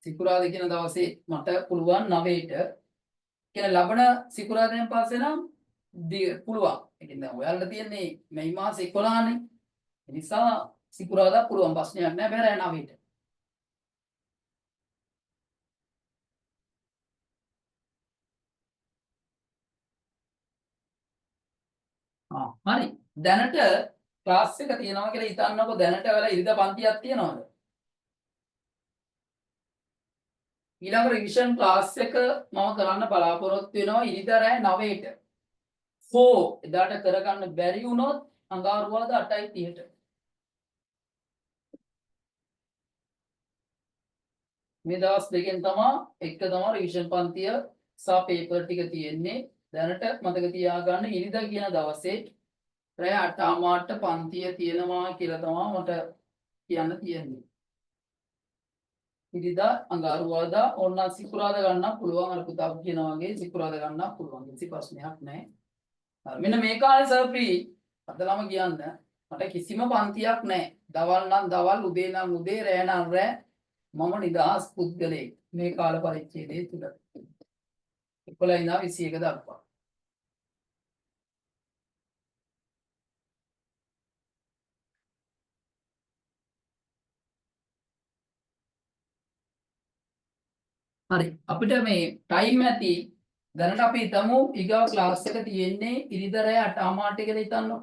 සිකුරාදා කියන දවසේ මට පුළුවන් 9ට. කියන ලබන සිකුරාදාෙන් පස්සේ නම් පුළුවන්. ඒ කියන්නේ ඔයාලට තියෙන්නේ මේ මාසේ 11නේ. ඒ නිසා සිකුරාදා පුළුවන් ප්‍රශ්නයක් නෑ බෑ 9ට. හරි. දැනට ක්ලාස් එක තියෙනවා කියලා හිතන්නකෝ. දැනට ඔයාලා ඉරිදා පන්තියක් තියනවද? ඊළඟ රිවිෂන් ක්ලාස් එක මම කරන්න බලාපොරොත්තු වෙනවා ඉරිදා රෑ 9ට. එදාට කරගන්න බැරි වුණොත් අඟහරුවාදා 8:30ට. මේ දවස් දෙකෙන් තමයි රිවිෂන් පන්තිය සහ පේපර් ටික තියෙන්නේ. දැනට මතක තියාගන්න ඉරිදා කියන දවසේ රෑ 8:00ට පන්තිය තියෙනවා කියලා තමයි මට කියන්න තියෙන්නේ. ඉරිදා අඟහරුවාදා ඕන සිකුරාදා ගන්න පුළුවන්. අර පුතා කියනා වගේ සිකුරාදා ගන්න පුළුවන්. කිසි ප්‍රශ්නයක් නැහැ. මෙන්න මේ කාලේ සර් ෆ්‍රී. අදලම කියන්න මට කිසිම පන්තියක් නැහැ. දවල් නම් දවල්, උදේ නම් උදේ, රෑ නම් රෑ. මම නිදහස් පුද්ගලයෙක් මේ කාල පරිච්ඡේදය තුල. 11 ඉඳන් 21 දක්වා. හරි අපිට මේ ටයිම් ඇති දැනට අපි හිතමු ඊගාව ක්ලාස් එක තියෙන්නේ ඉරිදා රෑ 8:00 කියලා හිතන්නකො.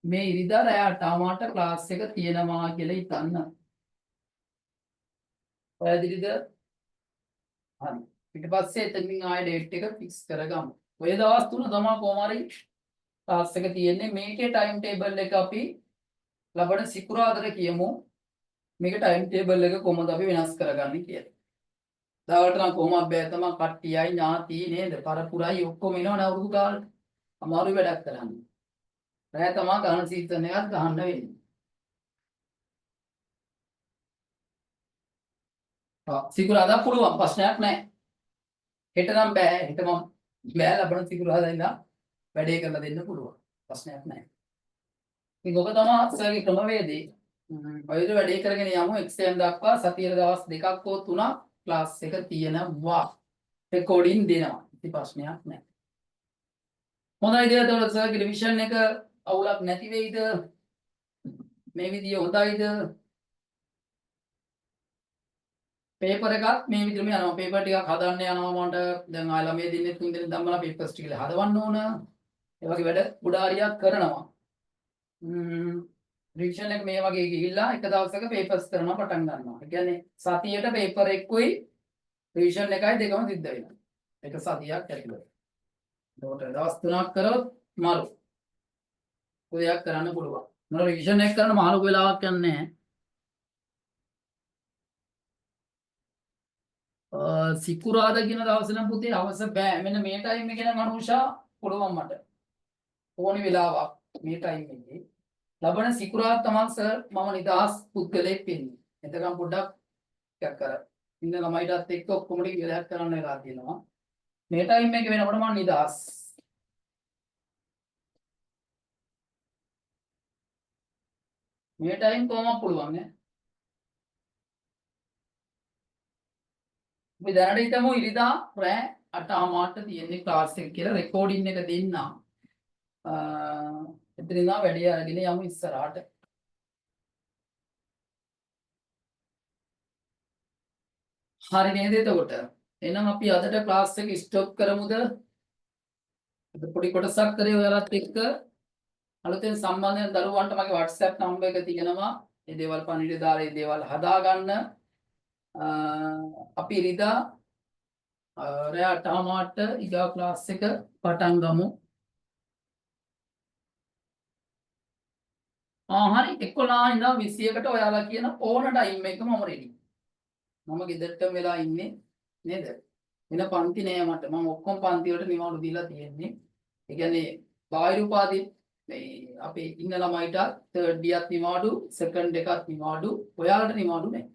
මේ ඉරිදා රෑ 8:00 ක්ලාස් එක තියෙනවා කියලා හිතන්න. පැහැදිලිද? හරි. ඊට පස්සේ එතනින් ආයෙ ඩේට් එක ෆික්ස් කරගමු. ඔය දවස් තුන තමයි කොහොම හරි ක්ලාස් එක තියෙන්නේ. මේකේ ටයිම් ටේබල් එක අපි ලබන සිකුරාදට කියමු. මේක ටයිම් ටේබල් එක කොහොමද අපි වෙනස් කරගන්නේ කියලා. දවල්ට නම් කොහොමද බෑ තමයි කට්ටියයි ඥාති නේද? පරපුරයි ඔක්කොම එනවනේ අවුරුදු කාලේ. අමාරු වැඩක් කරන්නේ. රෑ තමයි ගහන සීසන් එකක් ගහන්න වෙන්නේ. සිකුරාදා පුළුවන් ප්‍රශ්නයක් නැහැ. හෙට නම් බෑ. හෙට මම බෑ ලබන සිකුරාදා ඉඳන් වැඩේ කරලා දෙන්න පුළුවන්. ප්‍රශ්නයක් නැහැ. ඉතින් ඔබ තමයි සර්ගේ ක්‍රමවේදී ඔයද වැඩේ කරගෙන යමු එක්සෑම් දක්වා සතියේ දවස් දෙකක් හෝ තුනක් ක්ලාස් එක තියෙනවා. රෙකෝඩින් දෙනවා. ඉතින් ප්‍රශ්නයක් නැහැ. හොඳයිද එතකොට සර්ගේ රිවිෂන් එක අවුලක් නැති වෙයිද? මේ විදිය හොඳයිද? පේපර් එකත් මේ විදිහම යනවා. පේපර් ටිකක් හදන්න යනවා මට. දැන් ආයෙ ළමයි දින්නේ 3 දින ධම්මලා පේපර්ස් ටික හදවන්න ඕන. ඒ වගේ වැඩ ගොඩාරියක් කරනවා. රිවිෂන් එක මේ වගේ ගිහිල්ලා එක දවසක පේපර්ස් කරනවා පටන් ගන්නවා. ඒ කියන්නේ සතියේට පේපර් එකකුයි රිවිෂන් එකයි දෙකම සිද්ධ වෙනවා. එක සතියක් ඇතුළත. ඒකට දවස් 3ක් කරොත් මාරු. ඔයක් කරන්න පුළුවන්. මොන රිවිෂන් එක කරන්න මාරු වෙලාවක් යන්නේ නැහැ. සිකුරාදා කියන දවසේ නම් පුතේ අවශ්‍ය බෑ. මෙන්න මේ ටයිම් එකේ නම් අනුෂා පුළුවන් මට. ඕනි වෙලාවක් මේ ටයිම් එකේ. ලබන සිකුරාදා තමයි සර් මම නිදහස් පුද්ගලයෙක් වෙන්නේ. එතකම් පොඩ්ඩක් ටිකක් කර ඉන්න ළමයිටත් එක්ක ඔක්කොම ටික ඉලක්ක කරන්න වෙලා තියෙනවා. මේ ටයිම් එකේ වෙනකොට මම නිදහස්. මේ ටයිම් කොහොමද පුළුවන් නේ? අපි දැනට හිතමු ඉරිදා රෑ 8:00ට තියෙන්නේ ක්ලාස් එක කියලා රෙකෝඩින් එක දෙන්නම්. එතනින් ආ වැඩි අරගෙන යමු ඉස්සරහට. හරි නේද එතකොට? එහෙනම් අපි අදට ක්ලාස් එක ස්ටොප් කරමුද? අද පොඩි කොටසක් කරේ ඔයාලත් එක්ක අලුතෙන් සම්බන්ධ වෙන දරුවන්ට මගේ WhatsApp නම්බර් එක තියෙනවා. මේ දේවල් පණිවිඩ දාලා මේ දේවල් හදාගන්න. අපි ඉරිදා රෑ 8:00ට ඊගා ක්ලාස් එක පටන් ගමු. හරි 11 ඉඳන් 21ට ඔයාලා කියන ඕන ටයිම් එක මම රෙඩි. මම ගෙදරටම වෙලා ඉන්නේ නේද? වෙන පන්ති නෑ මට. මම ඔක්කොම පන්ති වලට නිවාඩු දීලා තියෙන්නේ. ඒ කියන්නේ බාහිර උපාධි මේ අපේ ඉන්න ළමයිට තර්ඩ් ඩියත් නිවාඩු, සෙකන්ඩ් එකත් නිවාඩු, ඔයාලට නිවාඩු නෑ.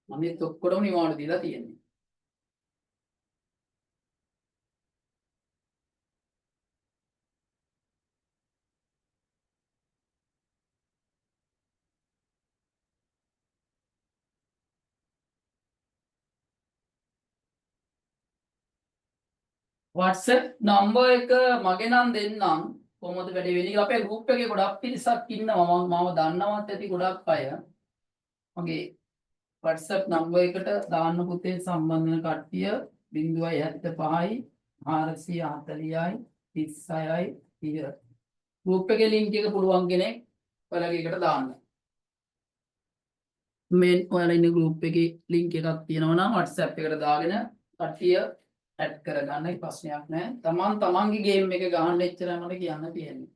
මම ඒත් ඔක්කොටම නිවාඩු දීලා තියෙන්නේ. WhatsApp නම්බර් එක මගේ නම් දෙන්නම්. කොහොමද වැඩේ වෙන්නේ කියලා අපේ group එකේ ගොඩක් පිරිසක් ඉන්නවා. මම දන්නවත් ඇති ගොඩක් අය. මගේ WhatsApp නම්බර් එකට දාන්න පුතේ සම්බන්ධ වෙන කට්ටිය 075යි 440යි 36යි 30. group එකේ link එක පුළුවන් කෙනෙක් ඔයාලගේ එකට දාන්න. මේ ඔයාලා ඉන්න group එකේ link එකක් තියෙනවා නම් WhatsApp එකට දාගෙන කට්ටිය ඇඩ් කරගන්න ප්‍රශ්නයක් නැහැ. තමන්ගේ ගේම් එක ගහන්න එච්චරයි මට කියන්න තියෙන්නේ.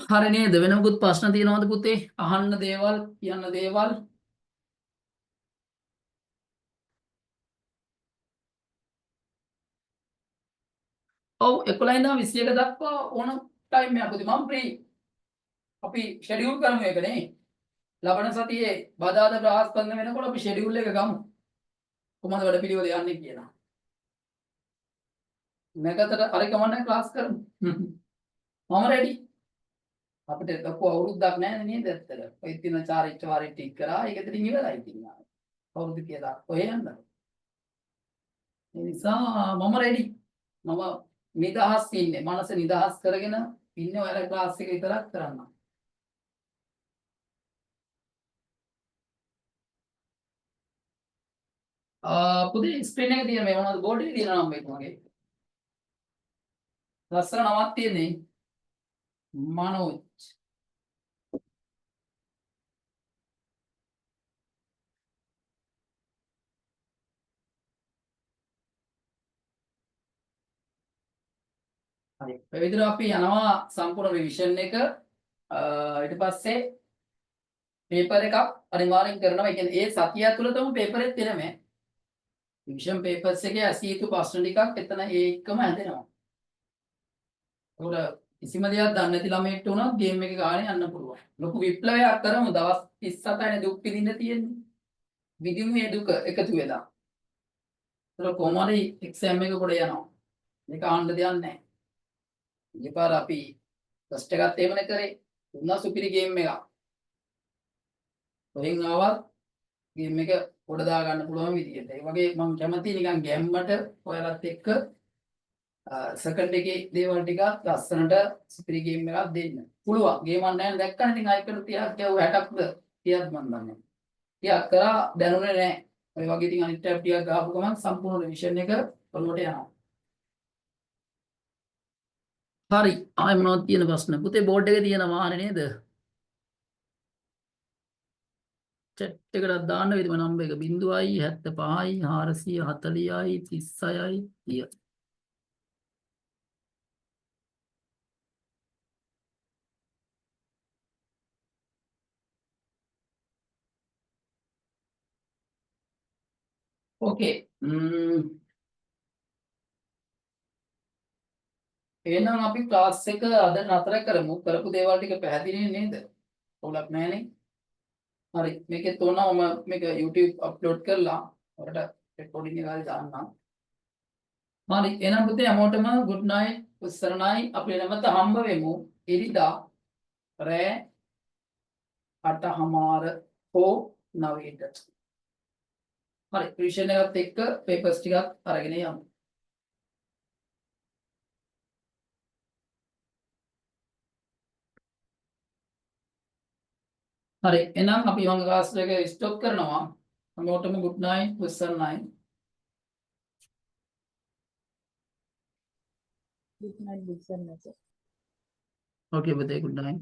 හරි නේද? වෙන මොකුත් ප්‍රශ්න තියෙනවද පුතේ? අහන්න දේවල්, කියන්න දේවල්. ඔව් 11 ඉඳන් 21 දක්වා ඕන ටයිම් එකක් පුතේ මම ෆ්‍රී. අපි ෂෙඩියුල් කරමු ඒකනේ. ලබන සතියේ බදාදා බ්‍රහස්පතින්ද වෙනකොට අපි ෂෙඩියුල් එක ගමු. කොහොමද වැඩ පිළිවෙල යන්නේ කියලා. නැගතට හරි කමන්නේ ක්ලාස් කරමු. මම රෙඩි. අපිට ලොකු අවුරුද්දක් නැහැ නේද ඇත්තට. ඔය දින චාරිත්‍ර වාරේ ටික කරා ඒක ඉතින් ඉවරයි ඉතින්. අවුරුදු කියලා ඔය යන්න. ඒ නිසා මම රෙඩි. මම නිදහස් ඉන්නේ. මනස නිදහස් කරගෙන ඉන්නේ ඔයාලා ක්ලාස් එක විතරක් කරන්න. පුතේ ස්ක්‍රීන් එකේ තියෙන මේ මොනවද බෝඩ් එකේ තියෙන නම් එක මගේ. ලස්සන නමක් තියෙන්නේ. මනෝජ්. හරි. ඒ විදිහට අපි යනවා සම්පූර්ණ රිවිෂන් එක. ඊට පස්සේ පේපර් එකක් අනිවාර්යෙන් කරනවා. ඒ කියන්නේ ඒ සතිය ඇතුළතම පේපර් එක දෙනවා. රිවිෂන් පේපර්ස් එකේ ඇසිය යුතු ප්‍රශ්න ටිකක් එතන ඒකම හැදෙනවා. ඒකට කිසිම දෙයක් දන්නේ නැති ළමයෙක්ට උනත් ගේම් එක ගානේ යන්න පුළුවන්. ලොකු විප්ලවයක් කරමු. දවස් 37නේ දුක් විඳින්න තියෙන්නේ. විඳිමු මේ දුක එකතු වෙලා. ඒක කොහොම හරි එක්සෑම් එක කොට යනවා. මේක ආන්න දෙයක් නැහැ. ඊපාර අපි ටෙස්ට් එකත් එහෙමනේ කරේ. දුන්නා සුපිරි ගේම් එකක්. කොහෙන් ආවත් ගේම් එක කොට දා ගන්න පුළුවන් විදියට. ඒ වගේ මම කැමතියි නිකන් ගැම්මට ඔයාලත් එක්ක සෙකන්ඩ් එකේ දේවල් ටිකක් ලස්සනට සුපිරි ගේම් එකක් දෙන්න. පුළුවන්. ගේමක් නැහැ දැක්කම ඉතින් අයිකට 30ක් ගැව්ව 60ක්ද 30ක් මන් දන්නේ. 30ක් කරා දැනුනේ නැහැ. ඔය වගේ ඉතින් අනිත් ටැබ් ටිකක් ගහපු ගමන් සම්පූර්ණ රිවිෂන් එක ඔළුවට යනවා. හරි. ආයෙ මොනවද තියෙන ප්‍රශ්න? පුතේ බෝඩ් එකේ තියෙනවා ආනේ නේද? chat එකකට දාන්න වේද මම නම්බර් එක 0යි 75යි 440යි 36යි 30. ඕකේ. එහෙනම් අපි ක්ලාස් එක අද නතර කරමු. කරපු දේවල් ටික පැහැදිලි නේද? ඕලක් නැහනේ. හරි. මේකේ තෝරනවා මම මේක YouTube අප්ලෝඩ් කරලා ඔයාලට රෙකෝඩින් එක හරි දාන්නම්. හරි. එහෙනම් පුතේ හැමෝටම good night. උස්සරණයි. අපි නැවත හම්බ වෙමු. ඉරිදා රෑ 8:00 හෝ 9ට. හරි. රිවිෂන් එකත් එක්ක පේපර්ස් ටිකක් අරගෙන යමු. හරි. එහෙනම් අපි මම ක්ලාස් එක ස්ටොප් කරනවා. හැමෝටම good night. උස්සරණයි.
Good night, listeners.
Okay, පුතේ good night.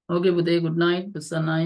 Okay, පුතේ good night. උස්සරණයි.